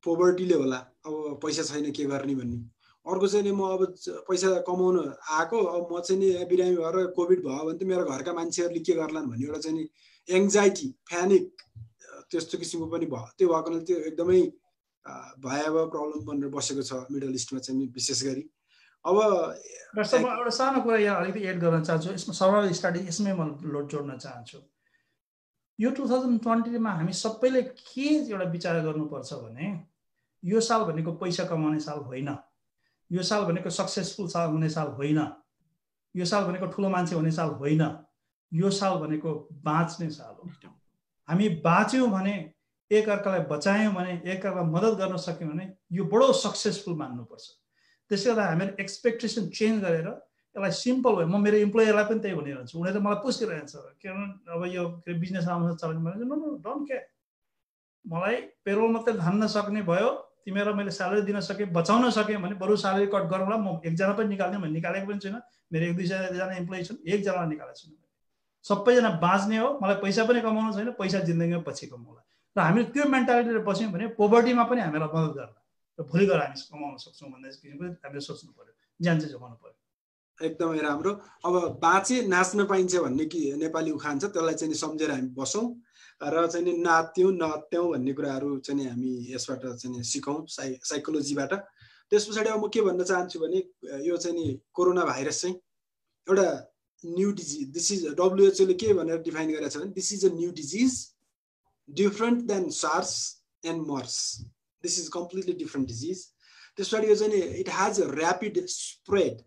पोभर्टीले होला, अब पैसा छैन के गर्ने भन्ने। अर्को चाहिँ नि म अब पैसा कमाउन आएको, अब म चाहिँ नि बिरामी भएर कोभिड भयो भने त मेरो घरका मान्छेहरूले के गर्लान् भन्ने एउटा चाहिँ नि एङ्जाइटी, प्यानिक त्यस्तो किसिमको पनि भयो। त्यो भएकोले त्यो एकदमै भयावह प्रब्लम बनेर बसेको छ मिडल इस्टमा चाहिँ विशेष गरी। अब म एउटा सानो कुरा यहाँ अलिकति एड गर्न चाहन्छु, यसमा सर्भाइभल स्ट्राटेजी यसमै म लोड जोड्न चाहन्छु। यो 2020मा हामी सबैले के एउटा विचार गर्नुपर्छ भने यो साल भनेको पैसा कमाउने साल होइन, यो साल भनेको सक्सेसफुल साल हुने साल होइन, यो साल भनेको ठुलो मान्छे हुने साल होइन, यो साल भनेको बाँच्ने साल हो। हामी बाँच्यौँ भने, एकअर्कालाई बचायौँ भने, एकअर्कालाई मद्दत गर्न सक्यौँ भने यो बडो सक्सेसफुल मान्नुपर्छ। त्यसले गर्दा हामीले एक्सपेक्टेसन चेन्ज गरेर यसलाई सिम्पल भयो। म मेरो इम्प्लोयरलाई पनि त्यही भनिरहन्छु, उनीहरूले मलाई पुछिरहेको छ किनभने अब यो बिजनेस आउन चलाउने भने नो नो डोन्ट केयर, मलाई पेरोल मात्रै धान्न सक्ने भयो, तिमीहरूलाई मैले स्यालेरी दिन सकेँ, बचाउन सकेँ भने बरु स्यालेरी कट गरौँला, म एकजना पनि निकाल्दिनँ भने निकालेको पनि छैन। मेरो 1-2जना इम्प्लोइ छन्, एकजनालाई निकालेको छैन। सबैजना बाँच्ने हो, मलाई पैसा पनि कमाउनु छैन, पैसा जिन्दगीमा पछि कमाउला। र हामी त्यो मेन्टालिटीले बस्यौँ भने पोभर्टीमा पनि हामीलाई मद्दत गर्ला र भोलि गएर हामी कमाउन सक्छौँ भन्ने किसिमको हामीले सोच्नु पर्यो, ज्यान चाहिँ जोगाउनु पर्यो। एकदमै राम्रो। अब बाँचे नाच्न पाइन्छ भन्ने कि नेपाली उखान छ, त्यसलाई चाहिँ सम्झेर हामी बसौँ र चाहिँ नि नाच्यौँ नहत्याउँ भन्ने कुराहरू चाहिँ हामी यसबाट चाहिँ सिकौँ साइकोलोजीबाट। त्यस पछाडि अब म के भन्न चाहन्छु भने यो चाहिँ नि कोरोना भाइरस चाहिँ एउटा new disease, this is WHO ले के भनेर डिफाइन गरेको छ भने this is a new disease different than SARS and MERS. This is completely different disease. त्यस पछाडि यो चाहिँ नि it has a rapid spread,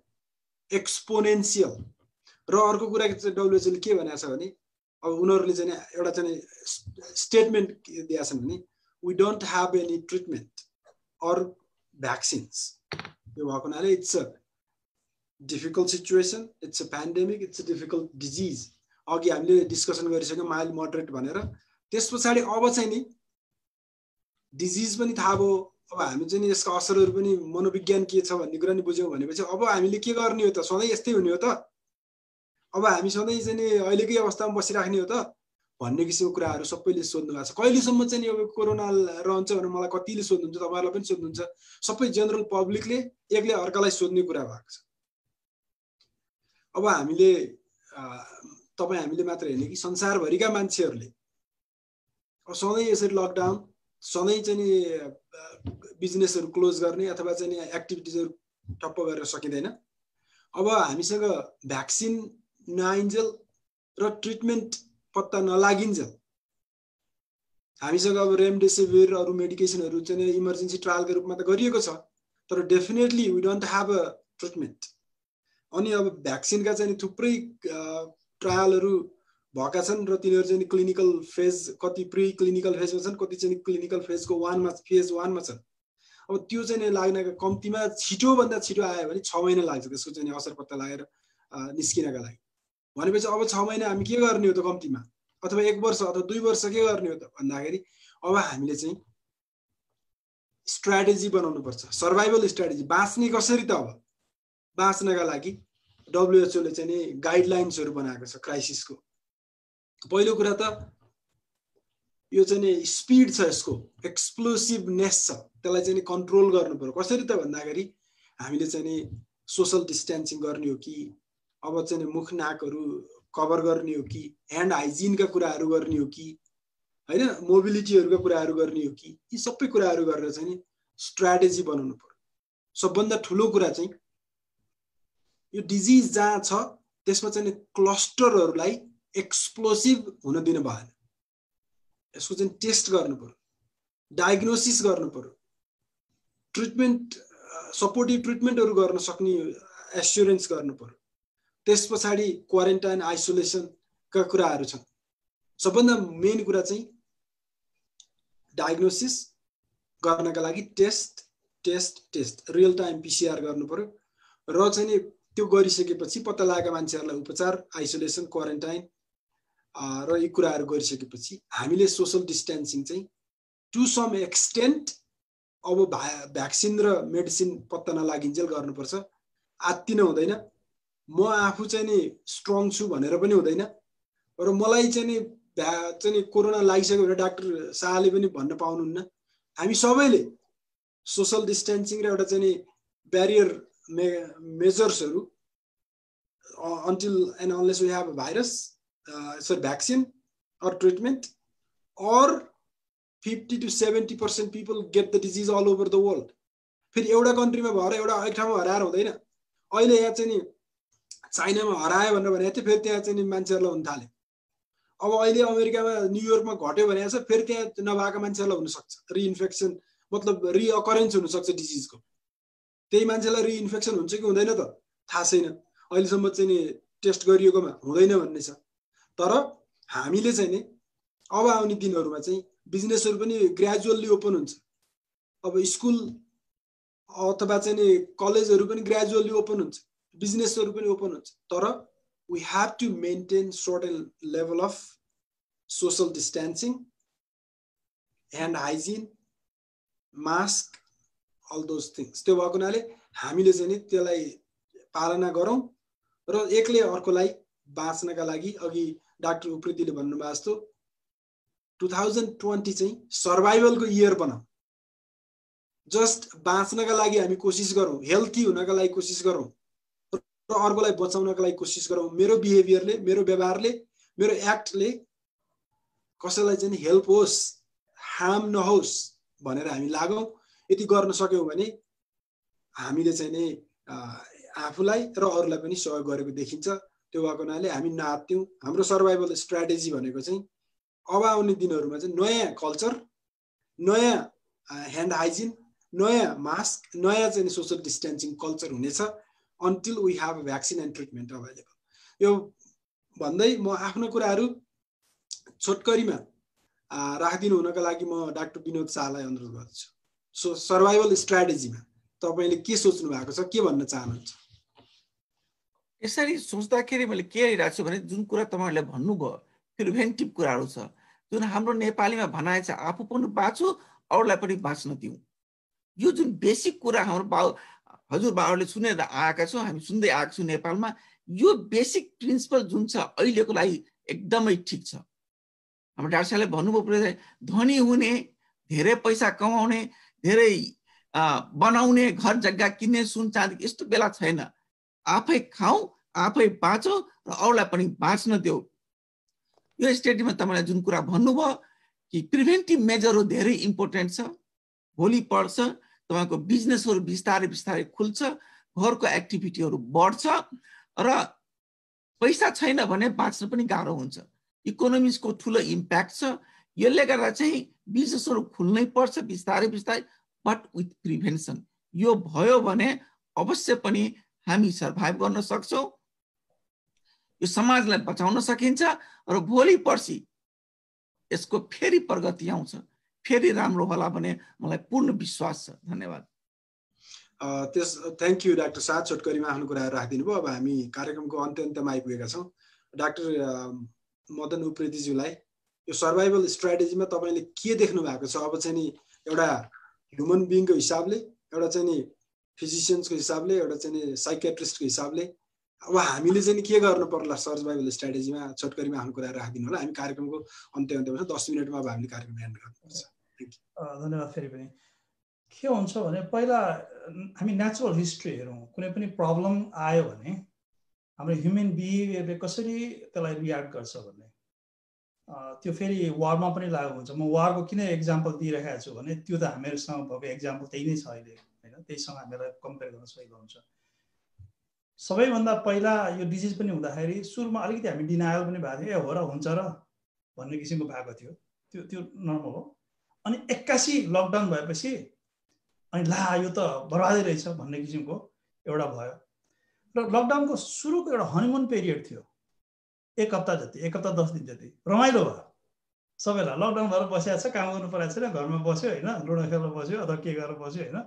exponential. र अर्को कुरा चाहिँ WHO ले के भनेको छ भने अब उनीहरूले चाहिँ एउटा चाहिँ स्टेटमेन्ट दिएका छन् भने we don't have any treatment or vaccines. यो भएको हुनाले it's a difficult situation, it's a pandemic, it's a difficult disease. अघि हामीले डिस्कसन गरिसक्यौँ माइल्ड मोडरेट भनेर। त्यस पछाडि अब चाहिँ नि डिजिज पनि थाहा भयो, अब हामी चाहिँ नि यसका असरहरू पनि मनोविज्ञान के छ भन्ने कुरा नि बुझ्यौँ भनेपछि अब हामीले के गर्ने हो त? सधैँ यस्तै हुने हो त? अब हामी सधैँ चाहिँ नि अहिलेकै अवस्थामा बसिराख्ने हो त भन्ने किसिमको कुराहरू सबैले सोध्नु भएको छ। कहिलेसम्म चाहिँ नि अब कोरोना रहन्छ भनेर मलाई कतिले सोध्नुहुन्छ, तपाईँहरूलाई पनि सोध्नुहुन्छ, सबै जेनरल पब्लिकले एकले अर्कालाई सोध्ने कुरा भएको छ। अब हामीले तपाईँ हामीले मात्र होइन कि संसारभरिका मान्छेहरूले अब सधैँ यसरी लकडाउन, सधैँ चाहिँ नि बिजनेसहरू क्लोज गर्ने अथवा चाहिँ नि एक्टिभिटिजहरू ठप्प गरेर सकिँदैन। अब हामीसँग भ्याक्सिन नआइन्जेल र ट्रिटमेन्ट पत्ता नलागिन्जेल हामीसँग अब रेमडेसिभिर अरू मेडिकेसनहरू चाहिँ इमर्जेन्सी ट्रायलको रूपमा त गरिएको छ, तर definitely we don't have a treatment. अनि अब भ्याक्सिनका चाहिँ थुप्रै ट्रायलहरू भएका छन् र तिनीहरू चाहिँ क्लिनिकल फेज, कति प्री क्लिनिकल फेजमा छन्, कति चाहिँ क्लिनिकल फेजको फेज 1 मा छन्। अब त्यो चाहिँ लाग्नका कम्तीमा छिटोभन्दा छिटो आयो भने 6 महिना लाग्छ त्यसको चाहिँ असर पत्ता लागेर निस्किनका लागि। भनेपछि अब 6 महिना हामी के गर्ने हो त कम्तीमा, अथवा 1 वर्ष अथवा 2 वर्ष के गर्ने हो त भन्दाखेरि अब हामीले चाहिँ स्ट्र्याटेजी बनाउनु पर्छ, सर्भाइभल स्ट्र्याटेजी। बाँच्ने कसरी त? अब बाँच्नका लागि WHO ले चाहिँ नि गाइडलाइन्सहरू बनाएको छ क्राइसिसको। पहिलो कुरा त यो चाहिँ नि स्पिड छ, यसको एक्सप्लोसिभनेस छ, त्यसलाई चाहिँ नि कन्ट्रोल गर्नु पर्यो। कसरी त भन्दाखेरि हामीले चाहिँ नि सोसल डिस्टेन्सिङ गर्ने हो कि, अब चाहिँ मुख नाकहरू कभर गर्ने हो कि, ह्यान्ड हाइजिनका कुराहरू गर्ने हो कि, होइन मोबिलिटीहरूका कुराहरू गर्ने हो कि, यी सबै कुराहरू गरेर चाहिँ नि स्ट्र्याटेजी बनाउनु पर्यो। सबभन्दा ठुलो कुरा चाहिँ यो डिजिज जहाँ छ त्यसमा चाहिँ क्लस्टरहरूलाई एक्सप्लोसिभ हुन दिन भएन। यसको चाहिँ टेस्ट गर्नु पर्यो, डायग्नोसिस गर्नु पर्यो, ट्रिटमेन्ट सपोर्टिभ ट्रिटमेन्टहरू गर्न सक्ने एस्योरेन्स गर्नु पर्यो। त्यस पछाडि क्वारेन्टाइन आइसोलेसनका कुराहरू छन्। सबभन्दा मेन कुरा चाहिँ डायग्नोसिस गर्नका लागि टेस्ट रियल टाइम PCR गर्नु पर्यो र चाहिँ नि त्यो गरिसकेपछि पत्ता लागेका मान्छेहरूलाई उपचार, आइसोलेसन, क्वारेन्टाइन र यी कुराहरू गरिसकेपछि हामीले सोसल डिस्टेन्सिङ चाहिँ टु सम एक्सटेन्ट अब भ्याक्सिन र मेडिसिन पत्ता नलागिन्जेल गर्नुपर्छ। आत्तिन हुँदैन। म आफू चाहिँ नि स्ट्रङ छु भनेर पनि हुँदैन र मलाई चाहिँ नि कोरोना लागिसक्यो भने डाक्टर शाहले पनि भन्न पाउनुहुन्न। हामी सबैले सोसल डिस्टेन्सिङ र एउटा चाहिँ नि barrier मेजर्सहरू until and unless we have a virus, vaccine or treatment, or 50 to 70% people get the disease all over the world. फेरि एउटा कन्ट्रीमा भएर एउटा एक ठाउँमा हराएर हुँदैन। अहिले यहाँ चाहिँ नि चाइनामा हरायो भनेर भनेको थियो, फेरि त्यहाँ चाहिँ नि मान्छेहरूलाई हुन थाल्यो। अब अहिले अमेरिकामा न्युयोर्कमा घट्यो भनेको छ, फेरि त्यहाँ नभएका मान्छेहरूलाई हुनसक्छ रिइन्फेक्सन, मतलब रिअकरेन्स हुनसक्छ डिजिजको। त्यही मान्छेलाई रिइन्फेक्सन हुन्छ कि हुँदैन त थाहा छैन। अहिलेसम्म चाहिँ नि टेस्ट गरिएकोमा हुँदैन भन्ने छ। तर हामीले चाहिँ नि अब आउने दिनहरूमा चाहिँ बिजनेसहरू पनि ग्रेजुअल्ली ओपन हुन्छ। अब स्कुल अथवा चाहिँ नि कलेजहरू पनि ग्रेजुअल्ली ओपन हुन्छ, बिजनेसहरू पनि ओपन हुन्छ। तर we have to maintain certain level of social distancing, hand hygiene, mask, all those things. त्यो भएको हुनाले हामीले चाहिँ नि त्यसलाई पालना गरौँ र एकले अर्कोलाई बाँच्नका लागि अघि डाक्टर उप्रेतीले भन्नुभएको जस्तो 2020 चाहिँ सर्भाइभलको इयर बनाऊ। जस्ट बाँच्नका लागि हामी कोसिस गरौँ, हेल्थी हुनका लागि कोसिस गरौँ र अर्कोलाई बचाउनका लागि कोसिस गरौँ। मेरो बिहेभियरले, मेरो व्यवहारले, मेरो एक्टले कसैलाई चाहिँ हेल्प होस्, हार्म नहोस् भनेर हामी लागौँ। यति गर्न सक्यौँ भने हामीले चाहिँ नि आफूलाई र अरूलाई पनि सहयोग गरेको देखिन्छ। त्यो भएको हुनाले हामी नआत्त्यौँ। हाम्रो सर्भाइभल स्ट्र्याटेजी भनेको चाहिँ अब आउने दिनहरूमा चाहिँ नयाँ कल्चर, नयाँ ह्यान्ड हाइजिन, नयाँ मास्क, नयाँ चाहिँ सोसल डिस्टेन्सिङ कल्चर हुनेछ until we have vaccine and treatment available. यो भन्दै म आफ्नो कुराहरू छोटकरीमा राखिदिनु हुनका लागि म डाक्टर विनोद शाहलाई अनुरोध गर्छु। सो सर्भाइभल स्ट्र्याटेजीमा तपाईले के सोच्नु भएको छ, के भन्न चाहनुहुन्छ? यसरी सोच्दाखेरि मैले के हेरिरहेको छु भने जुन कुरा तपाईहरुले भन्नुभयो प्रिभेन्टिभ कुराहरू छ, जुन हाम्रो नेपालीमा भनाइ छ आफू पनि बाँचु अरूलाई पनि बाँच्न दिउँ। यो जुन बेसिक कुरा हाम्रो हजुरबाहरूले सुनेर आएका छौँ, हामी सुन्दै आएको छौँ नेपालमा, यो बेसिक प्रिन्सिपल जुन छ अहिलेको लागि एकदमै ठिक छ। हाम्रो डाक्टर साहबले भन्नुभयो धनी हुने, धेरै पैसा कमाउने, धेरै बनाउने, घर जग्गा किन्ने, सुन चाँदी यस्तो बेला छैन। आफै खाऊ, आफै बाँचौ र अरूलाई पनि बाँच्न देऊ। यो स्टेटमा तपाईले जुन कुरा भन्नुभयो कि प्रिभेन्टिभ मेजरहरू धेरै इम्पोर्टेन्ट छ। भोलि पर्छ तपाईको बिजनेसहरू बिस्तारै बिस्तारै खुल्छ, घरको एक्टिभिटीहरू बढ्छ र पैसा छैन भने बाँच्न पनि गाह्रो हुन्छ। इकोनोमिक्सको ठुलो इम्प्याक्ट छ। यसले गर्दा चाहिँ बिजनेसहरू खुल्नै पर्छ बिस्तारै बिस्तारै, बट विथ प्रिभेन्सन। यो भयो भने अवश्य पनि हामी सर्भाइभ गर्न सक्छौँ, यो समाजलाई बचाउन सकिन्छ र भोलि पर्सि यसको फेरि प्रगति आउँछ, फेरि राम्रो होला भन्ने मलाई पूर्ण विश्वास छ। धन्यवाद। थ्याङ्क यू डाक्टर शाह, छोटकरीमा आफ्नो कुराहरू राखिदिनु भयो। अब हामी कार्यक्रमको अन्त्यमा आइपुगेका छौँ। डाक्टर मदन उप्रेतीज्यूलाई यो सर्भाइभल स्ट्र्याटेजीमा तपाईले के देख्नु भएको छ? अब चाहिँ नि एउटा ह्युमन बिइङको हिसाबले, एउटा चाहिँ नि फिजिसियन्सको हिसाबले, एउटा चाहिँ नि साइकियाट्रिस्टको हिसाबले अब हामीले चाहिँ के गर्नु पर्ला सर्भाइभल स्ट्र्याटेजीमा? छोटकरीमा आफ्नो कुरा राखिदिनु होला। हामी कार्यक्रमको अन्त्यमा 10 मिनेटमा अब हामीले कार्यक्रम एन्ड गर्नुपर्छ। धन्यवाद। फेरि पनि के हुन्छ भने पहिला हामी नेचुरल हिस्ट्री हेरौँ। कुनै पनि प्रब्लम आयो भने हाम्रो ह्युमन बिहेभियरले कसरी त्यसलाई रियाक्ट गर्छ भन्ने, त्यो फेरि वारमा पनि लागु हुन्छ। म वारको किन एक्जाम्पल दिइरहेको छु भने त्यो त हामीहरूसँग भएको एक्जाम्पल त्यही नै छ अहिले होइन, त्यहीसँग हामीलाई कम्पेयर गर्न सजिलो हुन्छ। सबैभन्दा पहिला यो डिजिज पनि हुँदाखेरि सुरुमा अलिकति हामी डिनायल पनि भएको थियो, हो र हुन्छ र भन्ने किसिमको भएको थियो, त्यो नर्मल हो। अनि 81 लकडाउन भएपछि अनि ला यो त बर्बादै रहेछ भन्ने किसिमको एउटा भयो। र लकडाउनको सुरुको एउटा हनीमुन पिरियड थियो, 1 हप्ता जति, 1 हप्ता 10 दिन जति रमाइलो भयो सबैलाई। लकडाउन भएर बसिएको छ, काम गर्नु परेको छैन, घरमा बस्यो होइन, लुडो खेल्न बस्यो अथवा के गरेर बस्यो होइन,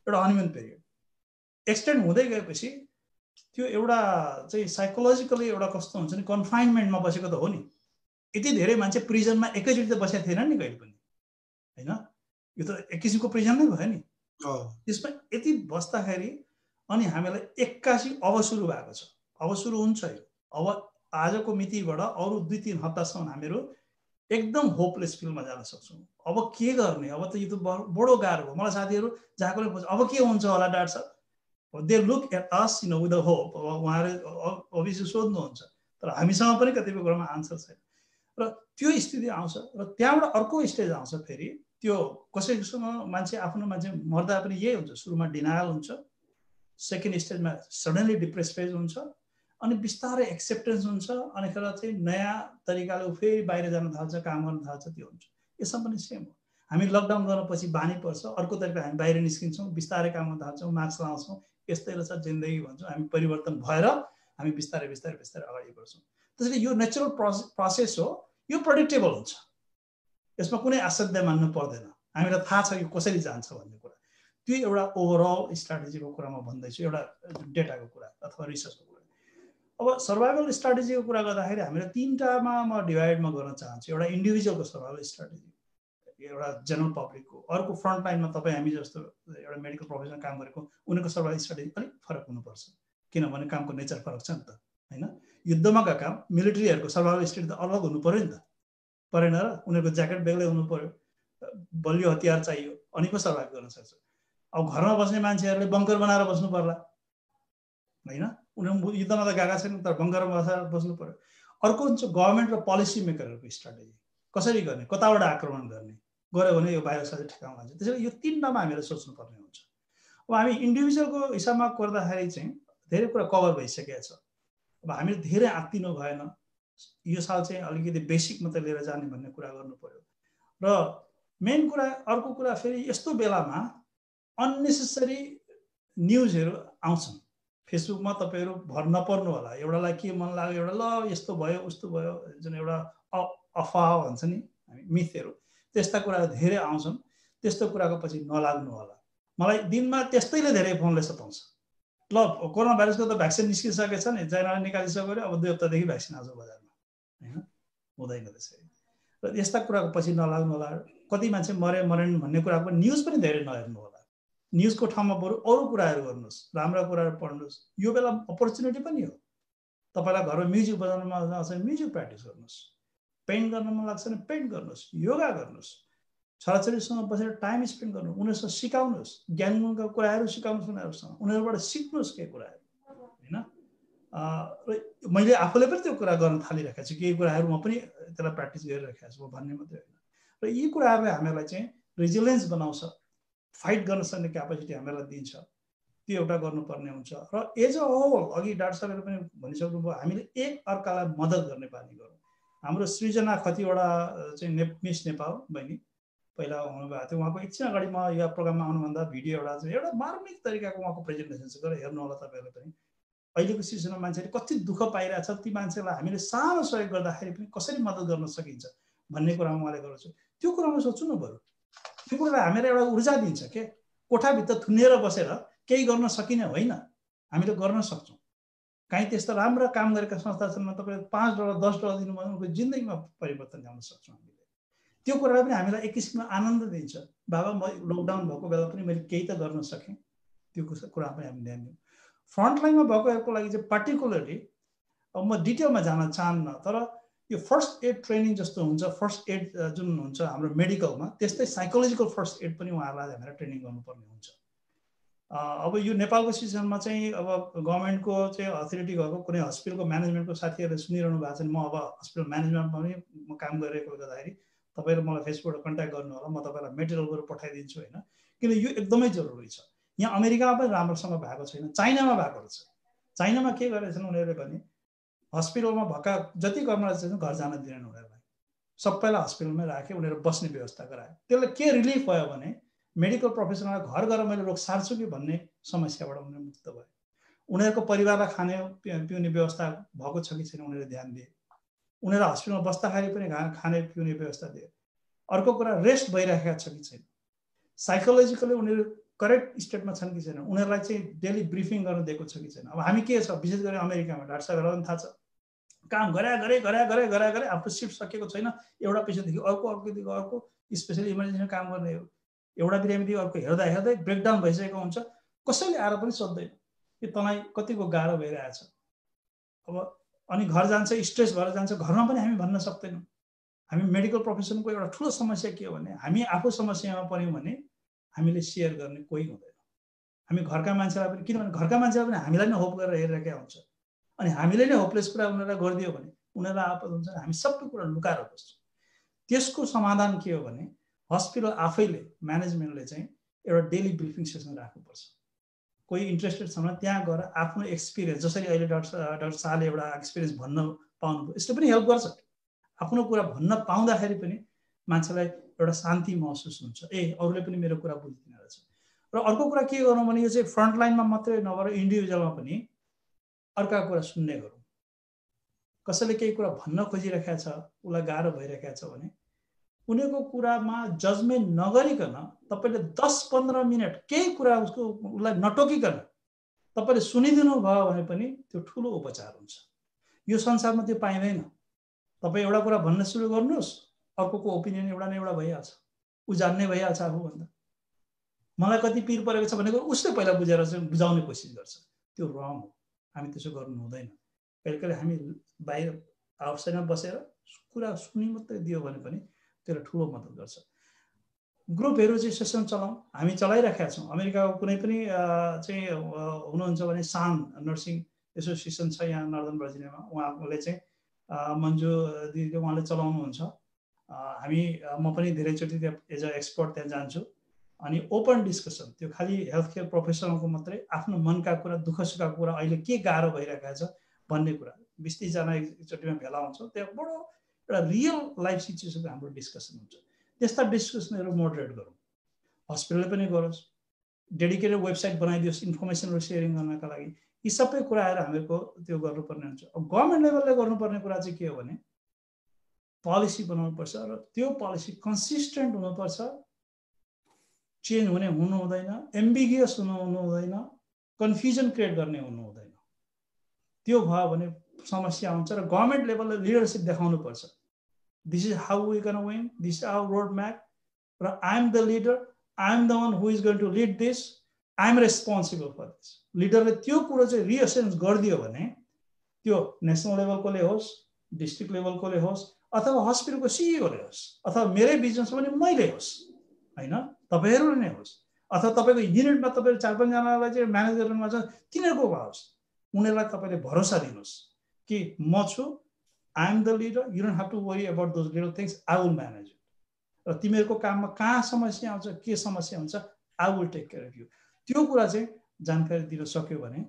एउटा हनीमुन पिरियड। एक्सटेन्ड हुँदै गएपछि त्यो एउटा चाहिँ साइकोलोजिकली एउटा कस्तो हुन्छ नि, कन्फाइनमेन्टमा बसेको त हो नि। यति धेरै मान्छे प्रिजनमा एकैचोटि त बसेको थिएन नि कहिले पनि होइन, यो त एक किसिमको प्रिजन नै भयो नि। त्यसमा यति बस्दाखेरि अनि हामीलाई 81 अब सुरु भएको छ, अब सुरु हुन्छ यो। अब आजको मितिबाट अरू 2-3 हप्तासम्म हामीहरू एकदम होपलेस फिलमा जान सक्छौँ। अब के गर्ने? अब त यो त बडो गाह्रो हो। मलाई साथीहरू जहाँको अब के हुन्छ होला डाक्टर साहब, they look at us you know with the hope. उहाँहरू अभियसली सोध्नुहुन्छ, तर हामीसँग पनि कतिपय कुरामा आन्सर छैन। र त्यो स्थिति आउँछ र त्यहाँबाट अर्को स्टेज आउँछ। फेरि त्यो कसैसँग मान्छे आफ्नो मान्छे मर्दा पनि यही हुन्छ, सुरुमा डिनायल हुन्छ, सेकेन्ड स्टेजमा सडनली डिप्रेस फेज हुन्छ, अनि बिस्तारै एक्सेप्टेन्स हुन्छ, अनि फेरि चाहिँ नयाँ तरिकाले फेरि बाहिर जान थाल्छ, काम गर्न थाल्छ, त्यो हुन्छ। यसमा पनि सेम हो। हामी लकडाउन गरेपछि बानी पर्छ, अर्को तरिका हामी बाहिर निस्किन्छौँ, बिस्तारै काम गर्न थाल्छौँ, मास्क लगाउँछौँ, यस्तै रहेछ जिन्दगी भन्छौँ। हामी परिवर्तन भएर हामी बिस्तारै बिस्तारै बिस्तारै अगाडि बढ्छौँ। त्यसैले यो नेचुरल प्रोसेस हो, यो प्रेडिक्टेबल हुन्छ, यसमा कुनै असाध्य मान्नु पर्दैन। हामीलाई थाहा छ यो कसरी जान्छ भन्ने कुरा। त्यो एउटा ओभरअल स्ट्राटेजीको कुरा म भन्दैछु, एउटा डेटाको कुरा अथवा रिसर्चको कुरा। अब सर्भाइभल स्ट्राटेजीको कुरा गर्दाखेरि हामीले 3टामा म डिभाइडमा गर्न चाहन्छु। एउटा इन्डिभिजुअलको सर्भाइभल स्ट्राटेजी, एउटा जेनरल पब्लिकको, अर्को फ्रन्ट लाइनमा तपाईँ हामी जस्तो एउटा मेडिकल प्रोफेसनमा काम गरेको उनीहरूको सर्भाइभल स्ट्राटेजी अलिक फरक हुनुपर्छ, किनभने कामको नेचर फरक छ नि त होइन। युद्धमा काम मिलिट्रीहरूको सर्भाइभल स्ट्राटेजी त अलग हुनु पऱ्यो नि त, परेन र? उनीहरूको ज्याकेट बेग्लै हुनु पऱ्यो, बलियो हतियार चाहियो, अनि पो सर्भाइभ गर्न सक्छ। अब घरमा बस्ने मान्छेहरूले बङ्कर बनाएर बस्नु पर्ला होइन, उनीहरू युद्धमा त गएका छैनन्, तर बङ्करमा बसेर बस्नु पर्यो। अर्को हुन्छ गभर्मेन्ट र पोलिसी मेकरहरूको स्ट्राटेजी, कसरी गर्ने, कताबाट आक्रमण गर्ने, गऱ्यो भने यो भाइरस अझै ठेकाउन जान्छ। त्यसैले यो 3टामा हामीले सोच्नुपर्ने हुन्छ। अब हामी इन्डिभिजुअलको हिसाबमा गर्दाखेरि चाहिँ धेरै कुरा कभर भइसकेको छ। अब हामीले धेरै आत्तिनु भएन, यो साल चाहिँ अलिकति बेसिक मात्रै लिएर जाने भन्ने कुरा गर्नु पर्यो। र मेन कुरा अर्को कुरा फेरि यस्तो बेलामा अननेसेसरी न्युजहरू आउँछन् फेसबुकमा, तपाईँहरू भर नपर्नु होला। एउटालाई के मन लाग्यो, एउटा ल यस्तो भयो उस्तो भयो, जुन एउटा अफवाह भन्छ नि हामी मिथहरू त्यस्ता कुराहरू धेरै आउँछन् त्यस्तो कुराको पछि नलाग्नु होला मलाई दिनमा त्यस्तैले धेरै फोनले सताउँछ ल कोरोना भाइरसको त भ्याक्सिन निस्किसकेछ नि चाइनाले निकालिसक्यो अरे अब 2 हप्तादेखि भ्याक्सिन आउँछ बजारमा हैन हुँदैन त्यसै र यस्ता कुराको पछि नलाग्नु होला कति मान्छे मरेन भन्ने कुराको न्युज पनि धेरै नहेर्नु होला न्युजको ठाउँमा बरु अरू कुराहरू गर्नुहोस् राम्रा कुराहरू पढ्नुहोस् यो बेला अपर्च्युनिटी पनि हो तपाईलाई घरमा म्युजिक बजाउन मन लाग्छ भने म्युजिक प्र्याक्टिस गर्नुहोस् पेन्ट गर्न मन लाग्छ भने पेन्ट गर्नुहोस् योगा गर्नुहोस् छोराछोरीसँग बसेर टाइम स्पेन्ड गर्नु उनीहरूसँग सिकाउनुहोस् ज्ञानका कुराहरू सिकाउनुहोस् उनीहरूसँग उनीहरूबाट सिक्नुहोस् केही कुराहरू होइन र मैले आफूले पनि त्यो कुरा गर्न थालिरहेको छु केही कुराहरू म पनि त्यसलाई प्र्याक्टिस गरिरहेको छु भन्ने मात्रै होइन र यी कुराहरूले हामीलाई चाहिँ रेजिलियन्स बनाउँछ फाइट गर्न सक्ने क्यापेसिटी हामीलाई दिन्छ त्यो एउटा गर्नुपर्ने हुन्छ र एज अ होल अघि डाक्टर साहबले पनि भनिसक्नुभयो हामीले एक अर्कालाई मद्दत गर्ने बानी गरौँ हाम्रो सृजना कतिवटा चाहिँ मिस नेपाल बहिनी पहिला हुनुभएको थियो उहाँको एकछिन अगाडि म यो प्रोग्राममा आउनुभन्दा भिडियो एउटा मार्मिक तरिकाको उहाँको प्रेजेन्टेसन छ गरेर हेर्नु होला तपाईँहरूले पनि अहिलेको सिजनमा मान्छेले कति दुःख पाइरहेछ ती मान्छेलाई हामीले सानो सहयोग गर्दाखेरि पनि कसरी मद्दत गर्न सकिन्छ भन्ने कुरामा उहाँले गर्छु त्यो कुरामा सोच्नु न बरु त्यो कुरालाई हामीलाई एउटा ऊर्जा दिन्छ के कोठाभित्र थुनेर बसेर केही गर्न सकिने होइन हामीले गर्न सक्छौँ काहीँ त्यस्तो राम्रा काम गरेका संस्था छन् तपाईँले $5 $10 दिनुभयो भने उनको जिन्दगीमा परिवर्तन ल्याउन सक्छौँ हामीले त्यो कुरालाई पनि हामीलाई एक किसिमको आनन्द दिन्छ बाबा म लकडाउन भएको बेला पनि मैले केही त गर्न सकेँ त्यो कुरा पनि हामी ध्यान दिउँ फ्रन्टलाइनमा भएकोहरूको लागि चाहिँ पार्टिकुलरली अब म डिटेलमा जान चाहन्न तर यो फर्स्ट एड ट्रेनिङ जस्तो हुन्छ फर्स्ट एड जुन हुन्छ हाम्रो मेडिकलमा त्यस्तै साइकोलोजिकल फर्स्ट एड पनि उहाँहरूलाई हामीलाई ट्रेनिङ गर्नुपर्ने हुन्छ अब यो नेपालको सिजनमा चाहिँ अब गभर्मेन्टको चाहिँ अथोरिटी भएको कुनै हस्पिटलको म्यानेजमेन्टको साथीहरूले सुनिरहनु भएको छ म अब हस्पिटल म्यानेजमेन्टमा पनि म काम गरिरहेको गर्दाखेरि तपाईँले मलाई फेसबुकबाट कन्ट्याक्ट गर्नु होला म तपाईँलाई मेटेरियलहरू पठाइदिन्छु होइन किन यो एकदमै जरुरी छ यहाँ अमेरिकामा पनि राम्रोसँग भएको छैन चाइनामा भएको रहेछ चाइनामा के गरेछन् उनीहरूले भने हस्पिटलमा भएका जति कर्मचारी छन् घर जान दिएन उनीहरूलाई सबैलाई हस्पिटलमै राखे उनीहरू बस्ने व्यवस्था गराए त्यसले के रिलिफ भयो भने मेडिकल प्रोफेसनललाई घर गएर मैले रोग सार्छु कि भन्ने समस्याबाट उनीहरू मुक्त भए उनीहरूको परिवारलाई खाने पिउने व्यवस्था भएको छ कि छैन उनीहरूले ध्यान दिए उनीहरू हस्पिटलमा बस्दाखेरि पनि खाने पिउने व्यवस्था दिए अर्को कुरा रेस्ट भइरहेका छ कि छैन साइकोलोजिकली उनीहरू करेक्ट स्टेटमा छन् कि छैन उनीहरूलाई चाहिँ डेली ब्रिफिङ गर्न दिएको छ कि छैन अब हामी के छ विशेष गरी अमेरिकामा डाक्टर साहबहरूलाई पनि थाहा छ काम गरे आफ्नो सिफ्ट सकेको छैन एउटा पेसेन्टदेखि अर्कोदेखि अर्को स्पेसली इमर्जेन्सीमा काम गर्ने हो एउटा बिरामीदेखि अर्को हेर्दै ब्रेकडाउन भइसकेको हुन्छ कसैले आएर पनि सोध्दैन कि तँलाई कतिको गाह्रो भइरहेछ अब अनि घर जान्छ स्ट्रेस भएर जान्छ घरमा पनि हामी भन्न सक्दैनौँ हामी मेडिकल प्रोफेसनको एउटा ठुलो समस्या के हो भने हामी आफू समस्यामा पऱ्यौँ भने हामीले सेयर गर्ने कोही हुँदैन हामी घरका मान्छेलाई पनि किनभने घरका मान्छेलाई पनि हामीलाई नै होप गरेर हेरिरहेका हुन्छ अनि हामीले नै होपलेस कुरा उनीहरूलाई गरिदियो भने उनीहरूलाई आपद हुन्छ हामी सबै कुरा लुकाएर बस्छौँ त्यसको समाधान के हो भने हस्पिटल आफैले म्यानेजमेन्टले चाहिँ एउटा डेली ब्रिफिङ सेसन राख्नुपर्छ कोही इन्ट्रेस्टेड छ भने त्यहाँ गएर आफ्नो एक्सपिरियन्स जसरी अहिले डाक्टर शाहले एउटा एक्सपिरियन्स भन्न पाउनुभयो यसले पनि हेल्प गर्छ आफ्नो कुरा भन्न पाउँदाखेरि पनि मान्छेलाई एउटा शान्ति महसुस हुन्छ अरूले पनि मेरो कुरा बुझिदिन रहेछ र अर्को कुरा के गर्नु भने यो चाहिँ फ्रन्टलाइनमा मात्रै नभएर इन्डिभिजुअलमा पनि अर्काको कुरा सुन्ने गरौँ कसैले केही कुरा भन्न खोजिरहेका छ उसलाई गाह्रो भइरहेका छ भने उनीहरूको कुरामा जजमेन्ट नगरिकन तपाईँले 10-15 मिनट केही कुरा उसलाई नटोकिकन तपाईँले सुनिदिनु भयो भने पनि त्यो ठुलो उपचार हुन्छ यो संसारमा त्यो पाइँदैन तपाईँ एउटा कुरा भन्न सुरु गर्नुहोस् अर्कोको ओपिनियन एउटा न एउटा भइहाल्छ ऊ जान्ने भइहाल्छ आफूभन्दा मलाई कति पिर परेको छ भनेको उसले पहिला बुझेर चाहिँ बुझाउने कोसिस गर्छ त्यो रङ हो हामी त्यसो गर्नु हुँदैन कहिले कहिले हामी बाहिर आउटसाइडमा बसेर कुरा सुनि मात्रै दियो भने पनि त्यसले ठुलो मद्दत गर्छ ग्रुपहरू चाहिँ सेसन चलाउँ हामी चलाइरहेका छौँ अमेरिकाको कुनै पनि चाहिँ हुनुहुन्छ भने सान नर्सिङ एसोसिएसन छ यहाँ नर्दर्न भर्जिनियामा उहाँले चाहिँ मन्जु दिदीले उहाँले चलाउनुहुन्छ हामी म पनि धेरैचोटि त्यहाँ एज अ एक्सपर्ट त्यहाँ जान्छु अनि ओपन डिस्कसन त्यो खालि हेल्थ केयर प्रोफेसनलको मात्रै आफ्नो मनका कुरा दुःख सुखका कुरा अहिले के गाह्रो भइरहेको छ भन्ने कुरा 20-30 जना एकचोटिमा भेला हुन्छ त्यहाँ बडो एउटा रियल लाइफ सिचुएसनको हाम्रो डिस्कसन हुन्छ त्यस्ता डिस्कसनहरू मोडरेट गरौँ हस्पिटलले पनि गरोस् डेडिकेटेड वेबसाइट बनाइदियोस् इन्फर्मेसनहरू सेयरिङ गर्नका लागि यी सबै कुराहरू हामीहरूको त्यो गर्नुपर्ने हुन्छ अब गभर्मेन्ट लेभलले गर्नुपर्ने कुरा चाहिँ के हो भने पोलिसी बनाउनुपर्छ र त्यो पोलिसी कन्सिस्टेन्ट हुनुपर्छ, चेन्ज हुनु हुँदैन, एम्बिगियस हुनु हुँदैन, कन्फ्युजन क्रिएट गर्ने हुनु हुँदैन। त्यो भयो भने समस्या हुन्छ र गभर्नमेन्ट लेभलले लिडरसिप देखाउनुपर्छ। This is how we can win, this is our road map, र I am the leader, I am the one who is going to lead this, I am responsible for this. लिडरले त्यो कुरो चाहिँ रिएसेन्स गरिदियो भने त्यो national लेभलकोले होस्, district लेभलकोले होस्, अथवा हस्पिटलको सिइओले होस्, अथवा मेरै बिजनेस पनि मैले होस्, होइन तपाईँहरूले नै होस्, अथवा तपाईँको युनिटमा तपाईँले 4-5जनालाई चाहिँ म्यानेज गर्नुमा छ तिनीहरूको होस्, उनीहरूलाई तपाईँले भरोसा दिनुहोस् कि म छु, I am the leader, you don't have to worry about those little things, I will manage it. र तिमीहरूको काममा कहाँ समस्या आउँछ, के समस्या हुन्छ, I will take care of you. त्यो कुरा चाहिँ जानकारी दिन सक्यो भने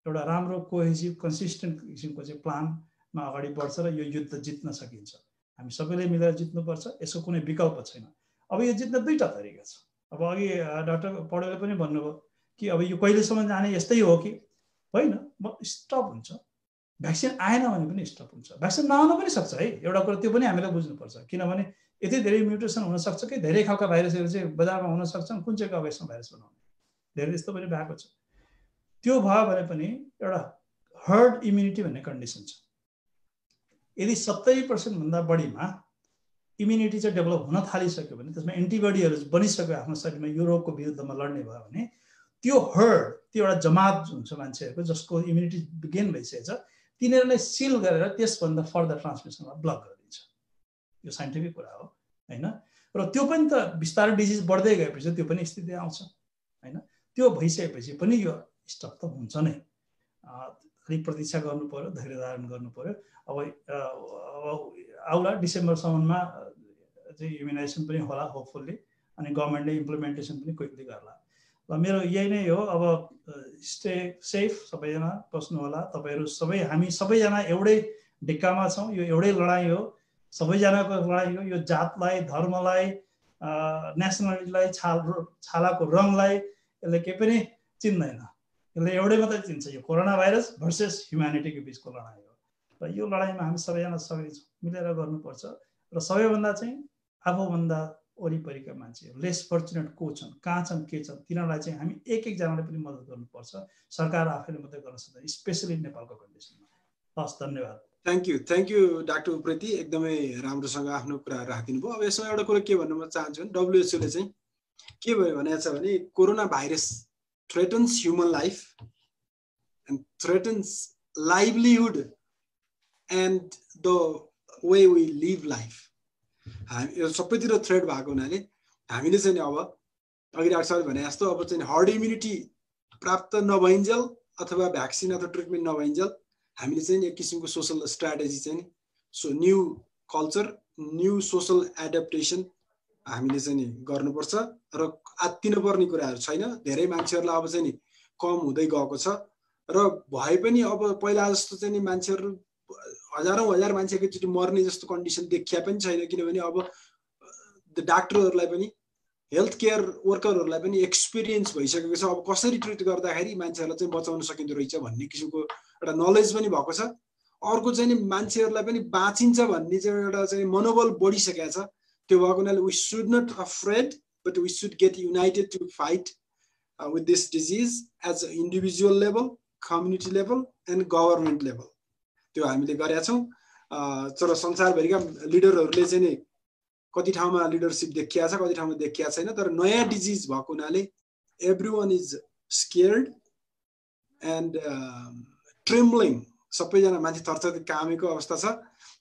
एउटा राम्रो कोहेसिभ कन्सिस्टेन्ट किसिमको चाहिँ प्लानमा अगाडि बढ्छ र यो युद्ध जित्न सकिन्छ। हामी सबैले मिलेर जित्नुपर्छ, यसको कुनै विकल्प छैन। अब यो जित्न दुईवटा तरिका छ। अब अघि डाक्टर पौडेलले पनि भन्नुभयो कि अब यो कहिलेसम्म जाने यस्तै हो कि होइन, स्टप हुन्छ। भ्याक्सिन आएन भने पनि स्टप हुन्छ, भ्याक्सिन नआउन पनि सक्छ है, एउटा कुरा त्यो पनि हामीले बुझ्नुपर्छ। किनभने यति धेरै म्युटेसन हुनसक्छ कि धेरै खालका भाइरसहरू चाहिँ बजारमा हुन सक्छन्, कुन चाहिँको अवेसमा भाइरस बनाउने, धेरै यस्तो पनि भएको छ। त्यो भयो भने पनि एउटा हर्ड इम्युनिटी भन्ने कन्डिसन छ। यदि 70% भन्दा बढीमा इम्युनिटी चाहिँ डेभलप हुन थालिसक्यो भने, त्यसमा एन्टिबडीहरू बनिसक्यो आफ्नो शरीरमा यो रोगको विरुद्धमा लड्ने भयो भने, त्यो हर्ड, त्यो एउटा जमात हुन्छ मान्छेहरूको जसको इम्युनिटी गेन भइसकेको छ, तिनीहरूलाई सिल गरेर त्यसभन्दा फर्दर ट्रान्समिसनलाई ब्लक गरिदिन्छ। यो साइन्टिफिक कुरा हो होइन। र त्यो पनि त बिस्तारै डिजिज बढ्दै गएपछि त्यो पनि स्थिति आउँछ होइन। त्यो भइसकेपछि पनि यो स्टप त हुन्छ नै, अलिक प्रतीक्षा गर्नु पर्यो, धैर्य धारण गर्नु पर्यो। अब आउला डिसेम्बरसम्ममा चाहिँ इम्युनाइजेसन पनि होला होपफुल्ली, अनि गभर्मेन्टले इम्प्लिमेन्टेसन पनि क्विकली गर्ला। र मेरो यही नै हो। अब स्टे सेफ, सबैजना बस्नु होला। तपाईँहरू सबै, हामी सबैजना एउटै ढिक्कामा छौँ, यो एउटै लडाइँ हो, सबैजनाको लडाइँ हो। यो जातलाई, धर्मलाई, नेसनालिटीलाई, छालाको रङलाई यसले केही पनि चिन्दैन, यसले एउटै मात्रै चिन्छ, यो कोरोना भाइरस भर्सेस ह्युम्यानिटीको बिचको लडाइँ हो। र यो लडाइँमा हामी सबैजना सँगै छौँ, मिलेर गर्नुपर्छ। र सबैभन्दा चाहिँ आफूभन्दा वरिपरिका मान्छे, लेस फर्चुनेट को छन्, कहाँ छन्, के छन्, तिनीहरूलाई चाहिँ हामी एक-एकजनाले पनि मद्दत गर्नुपर्छ। सरकार आफैले मात्रै गर्न सक्दैन, स्पेसली नेपालको कन्डिसनमा। हस्, धन्यवाद। थ्याङ्क यू डाक्टर उप्रेती, एकदमै राम्रोसँग आफ्नो कुरा राखिदिनु भयो। अब यसमा एउटा कुरा के भन्न म चाहन्छु भने, WHO ले चाहिँ के भनेको छ भने, corona virus threatens human life and threatens livelihood and the way we live life. हामी यो सबैतिर थ्रेट भएको हुनाले हामीले चाहिँ अब अघि डाक्टर साहबले भने जस्तो अब चाहिँ हर्ड इम्युनिटी प्राप्त नभइन्जेल अथवा भ्याक्सिन अथवा ट्रिटमेन्ट नभइन्जेल हामीले चाहिँ एक किसिमको सोसल स्ट्राटेजी चाहिँ new culture, new social adaptation हामीले चाहिँ नि गर्नुपर्छ। र आत्तिनुपर्ने कुराहरू छैन। धेरै मान्छेहरूलाई अब चाहिँ नि कम हुँदै गएको छ र भए पनि अब पहिला जस्तो चाहिँ नि मान्छेहरू हजारौँ हजार मान्छे एकैचोटि मर्ने जस्तो कन्डिसन देखिया पनि छैन। किनभने अब डाक्टरहरूलाई पनि, हेल्थ केयर वर्करहरूलाई पनि एक्सपिरियन्स भइसकेको छ, अब कसरी ट्रिट गर्दाखेरि मान्छेहरूलाई चाहिँ बचाउन सकिँदो रहेछ भन्ने किसिमको एउटा नलेज पनि भएको छ। अर्को चाहिँ नि मान्छेहरूलाई पनि बाँचिन्छ भन्ने चाहिँ एउटा चाहिँ मनोबल बढिसकेको छ। त्यो भएको हुनाले we should not afraid but we should get united to fight with this disease as a individual level, community level and government level. त्यो हामीले गरेका छौँ। तर संसारभरिका लिडरहरूले चाहिँ नि कति ठाउँमा लिडरसिप देखिया छ, कति ठाउँमा देखिया छैन। तर नयाँ डिजिज भएको हुनाले एभ्रिवान इज स्केयर्ड एन्ड ट्रेम्बलिङ, सबैजना मान्छे थरथर कामेको अवस्था छ।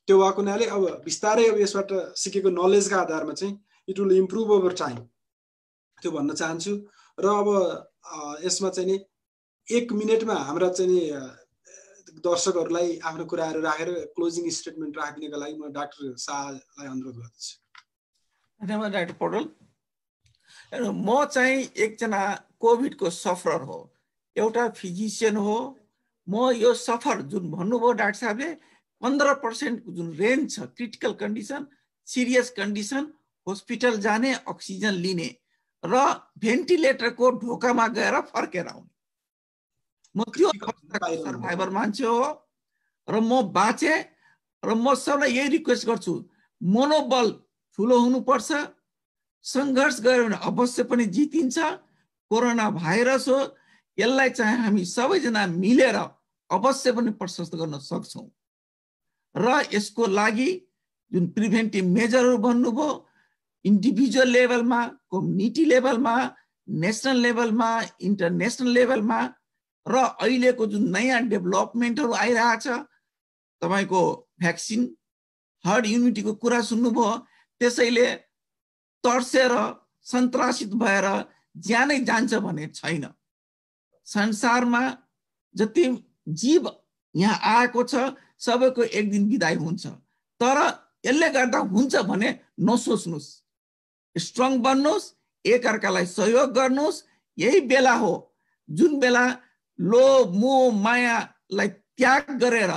त्यो भएको हुनाले अब बिस्तारै अब यसबाट सिकेको नलेजका आधारमा चाहिँ it will improve over time, त्यो भन्न चाहन्छु। र अब यसमा चाहिँ नि 1 मिनटमा हाम्रा चाहिँ नि दर्शकहरूलाई आफ्नो कुराहरू राखेर क्लोजिङ स्टेटमेन्ट राखिदिनका लागि म डाक्टर शाहलाई अनुरोध गर्दछु। धन्यवाद डाक्टर पौडेल। म चाहिँ एकजना कोभिडको सफरर हो, एउटा फिजिसियन हो। म यो सफर जुन भन्नुभयो डाक्टर साहबले, 15% जुन रेन्ज छ, critical condition, serious condition, hospital जाने, अक्सिजन लिने र भेन्टिलेटरको ढोकामा गएर फर्केर आउने, म त्यो सर्भाइभर मान्छे हो। र म बाँचे र म सबलाई यही रिक्वेस्ट गर्छु, मनोबल ठुलो हुनुपर्छ, सङ्घर्ष गर्यो भने अवश्य पनि जितिन्छ। कोरोना भाइरस हो, यसलाई चाहिँ हामी सबैजना मिलेर अवश्य पनि प्रशस्त गर्न सक्छौँ। र यसको लागि जुन प्रिभेन्टिभ मेजरहरू भन्नुभयो, इन्डिभिजुअल लेभलमा, कम्युनिटी लेभलमा, नेसनल लेभलमा, इन्टरनेसनल लेभलमा, र अहिलेको जुन नयाँ डेभलपमेन्टहरू आइरहेछ, तपाईँको भ्याक्सिन, हर्ड इम्युनिटीको कुरा सुन्नुभयो। त्यसैले तर्सेर सन्त्रासित भएर ज्यानै जान्छ भन्ने छैन। संसारमा जति जीव यहाँ आएको छ सबैको एक दिन बिदाई हुन्छ, तर यसले गर्दा हुन्छ भने नसोच्नुहोस्, स्ट्रङ बन्नुहोस्, एकअर्कालाई सहयोग गर्नुहोस्। यही बेला हो जुन बेला लोभ मोह मायालाई त्याग गरेर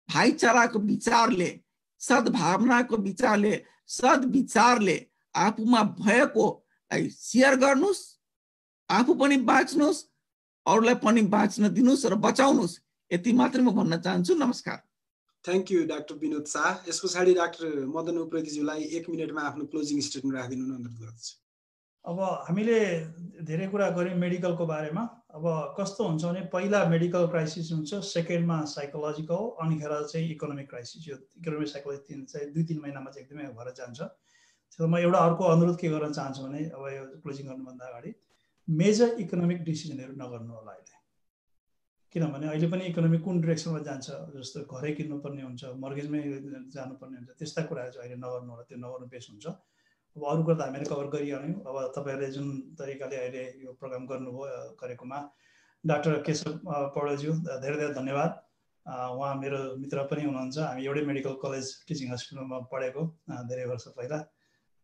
भाइचाराको विचारले, सद्भावनाको विचारले, सद्विचारले आफूमा भएकोलाई सेयर गर्नुहोस्, आफू पनि बाँच्नुहोस्, अरूलाई पनि बाँच्न दिनुहोस् र बचाउनुहोस्। यति मात्रै म भन्न चाहन्छु। नमस्कार। Thank you doctor Vinod Shah. यस पछाडि डाक्टर मदन उप्रेतीज्यूलाई 1 मिनटमा आफ्नो क्लोजिङ स्टेटमेन्ट राखिदिनु अनुरोध गर्दछु। अब हामीले धेरै कुरा गऱ्यौँ मेडिकलको बारेमा। अब कस्तो हुन्छ भने पहिला मेडिकल क्राइसिस हुन्छ, सेकेन्डमा साइकोलोजिकल, अनिखेर चाहिँ इकोनोमिक क्राइसिस। यो इकोनोमिक साइकोलोजी चाहिँ 2-3 महिनामा चाहिँ एकदमै भएर जान्छ। त्यसो म एउटा अर्को अनुरोध के गर्न चाहन्छु भने अब यो क्लोजिङ गर्नुभन्दा अगाडि मेजर इकोनोमिक डिसिजनहरू नगर्नु होला अहिले, किनभने अहिले पनि इकोनोमी कुन डिरेक्सनमा जान्छ, जस्तो घरै किन्नुपर्ने हुन्छ, मर्गेजमै जानुपर्ने हुन्छ, त्यस्ता कुराहरू चाहिँ अहिले नगर्नु होला। त्यो नगर्नु बेस हुन्छ। अब अरू कुरा त हामीले कभर गरिहाल्यौँ। अब तपाईँहरूले जुन तरिकाले अहिले यो प्रोग्राम गर्नुभयो गरेकोमा डाक्टर केशव पौडेलज्यू धेरै धेरै धन्यवाद। उहाँ मेरो मित्र पनि हुनुहुन्छ। हामी एउटै मेडिकल कलेज टिचिङ हस्पिटलमा पढेको धेरै वर्ष पहिला,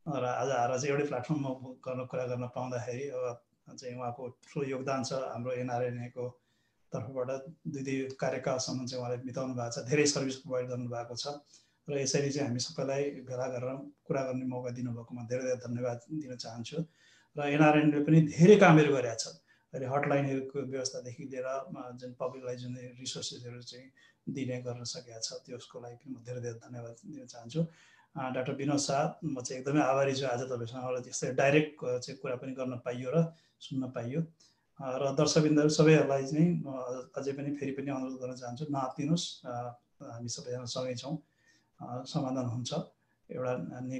र आज आएर चाहिँ एउटै प्लेटफर्ममा कुरा गर्न पाउँदाखेरि अब चाहिँ उहाँको ठुलो योगदान छ। हाम्रो एनआरएनएको तर्फबाट 2 कार्यकालसम्म चाहिँ उहाँले बिताउनु भएको छ, धेरै सर्भिस प्रोभाइड गर्नुभएको छ, र यसरी चाहिँ हामी सबैलाई भेला गरेर कुरा गर्ने मौका दिनुभएकोमा धेरै धेरै धन्यवाद दिन चाहन्छु। र एनआरएनले पनि धेरै कामहरू गरेका छ। अहिले हटलाइनहरूको व्यवस्थादेखि लिएर जुन पब्लिकलाई जुन रिसोर्सेसहरू चाहिँ दिने गर्न सकेका छ, त्यसको लागि पनि म धेरै धेरै धन्यवाद दिन चाहन्छु। डाक्टर विनोद शाह, म चाहिँ एकदमै आभारी छु आज तपाईँसँग त्यस्तै डाइरेक्ट चाहिँ कुरा पनि गर्न पाइयो र सुन्न पाइयो। र दर्शकबिन्दुहरू सबैहरूलाई चाहिँ अझै पनि फेरि पनि अनुरोध गर्न चाहन्छु, नआत्तिनुहोस्, हामी सबैजना सँगै छौँ, समाधान हुन्छ, एउटा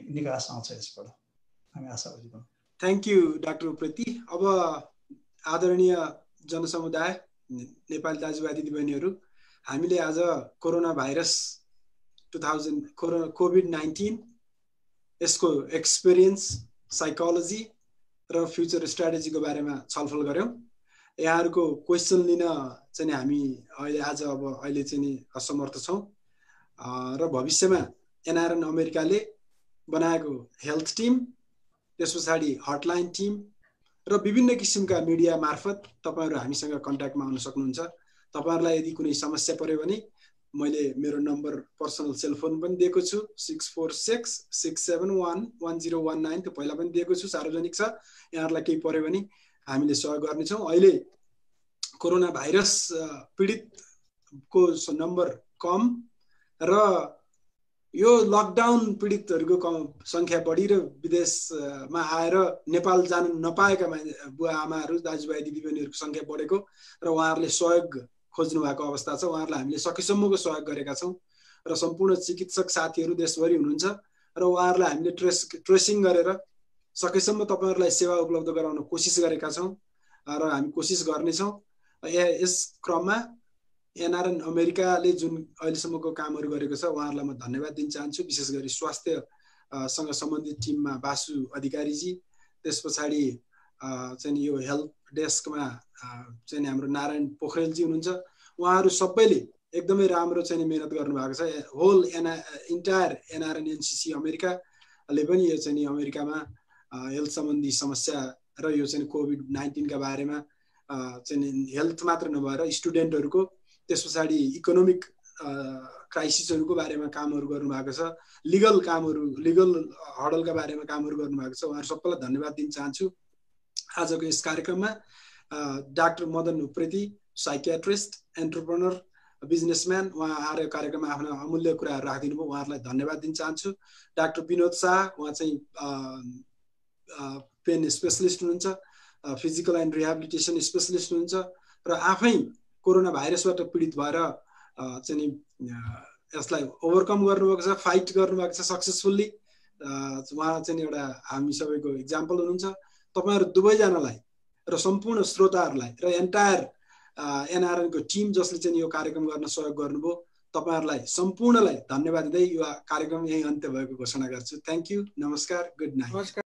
निकास आउँछ यसबाट, हामी आशावादी छौँ। Thank you doctor Upreti. अब आदरणीय जनसमुदाय, नेपाली दाजुभाइ दिदीबहिनीहरू, हामीले आज कोरोना भाइरस कोभिड-19 यसको एक्सपिरियन्स, साइकोलोजी र फ्युचर स्ट्राटेजीको बारेमा छलफल गऱ्यौँ। यहाँहरूको क्वेसन लिन चाहिँ हामी अहिले चाहिँ नि असमर्थ छौँ, र भविष्यमा एनआरएन अमेरिकाले बनाएको हेल्थ टिम, त्यस पछाडि हटलाइन टिम र विभिन्न किसिमका मिडिया मार्फत तपाईँहरू हामीसँग कन्ट्याक्टमा आउन सक्नुहुन्छ। तपाईँहरूलाई यदि कुनै समस्या पर्यो भने मैले मेरो नम्बर पर्सनल सेलफोन पनि दिएको छु, 6466711019, त्यो पहिला पनि दिएको छु, सार्वजनिक छ। यहाँहरूलाई केही पर्यो भने हामीले सहयोग गर्नेछौँ। अहिले कोरोना भाइरस पीडितको नम्बर कम र यो लकडाउन पीडितहरूको सङ्ख्या बढी र विदेशमा आएर नेपाल जान नपाएका बुवा आमाहरू, दाजुभाइ दिदीबहिनीहरूको सङ्ख्या बढेको र उहाँहरूले सहयोग खोज्नु भएको अवस्था छ। उहाँहरूलाई हामीले सकेसम्मको सहयोग गरेका छौँ र सम्पूर्ण चिकित्सक साथीहरू देशभरि हुनुहुन्छ र उहाँहरूलाई हामीले ट्रेसिङ गरेर सकेसम्म तपाईँहरूलाई सेवा उपलब्ध गराउन कोसिस गरेका छौँ र हामी कोसिस गर्नेछौँ। यस क्रममा एनआरएन अमेरिकाले जुन अहिलेसम्मको कामहरू गरेको छ उहाँहरूलाई म धन्यवाद दिन चाहन्छु। विशेष गरी स्वास्थ्यसँग सम्बन्धित टिममा बासु अधिकारीजी, त्यस पछाडि चाहिँ यो हेल्थ डेस्कमा चाहिँ हाम्रो नारायण पोखरेलजी हुनुहुन्छ। उहाँहरू सबैले एकदमै राम्रो चाहिँ मेहनत गर्नुभएको छ। होल इन्टायर एनआरएन एनसिसी अमेरिकाले पनि यो चाहिँ अमेरिकामा हेल्थ सम्बन्धी समस्या र यो चाहिँ कोभिड-19 का बारेमा चाहिँ हेल्थ मात्र नभएर स्टुडेन्टहरूको, त्यस पछाडि इकोनोमिक क्राइसिसहरूको बारेमा कामहरू गर्नुभएको छ, लिगल हडलका बारेमा कामहरू गर्नुभएको छ। उहाँहरू सबैलाई धन्यवाद दिन चाहन्छु। आजको यस कार्यक्रममा doctor Madan Upreti, psychiatrist, entrepreneur businessman, उहाँ आएर कार्यक्रममा आफ्नो अमूल्य कुराहरू राखिदिनु भयो, उहाँहरूलाई धन्यवाद दिन चाहन्छु। डाक्टर विनोद शाह, उहाँ चाहिँ पेन स्पेसलिस्ट हुनुहुन्छ, फिजिकल एन्ड रिहेबिलिटेसन स्पेसलिस्ट हुनुहुन्छ र आफै कोरोना भाइरसबाट पीडित भएर चाहिँ यसलाई ओभरकम गर्नुभएको छ, फाइट गर्नुभएको छ सक्सेसफुल्ली। उहाँ चाहिँ एउटा हामी सबैको इक्जाम्पल हुनुहुन्छ। तपाईहरु दुवैजनालाई र सम्पूर्ण श्रोताहरूलाई र एन्टायर एनआरएन को टिम जसले चाहिँ यो कार्यक्रम गर्न सहयोग गर्नुभयो, तपाईहरुलाई सम्पूर्णलाई धन्यवाद दिँदै यो कार्यक्रम यही अन्त्य भएको घोषणा गर्छु। थ्यांक यू, नमस्कार, गुड नाइट।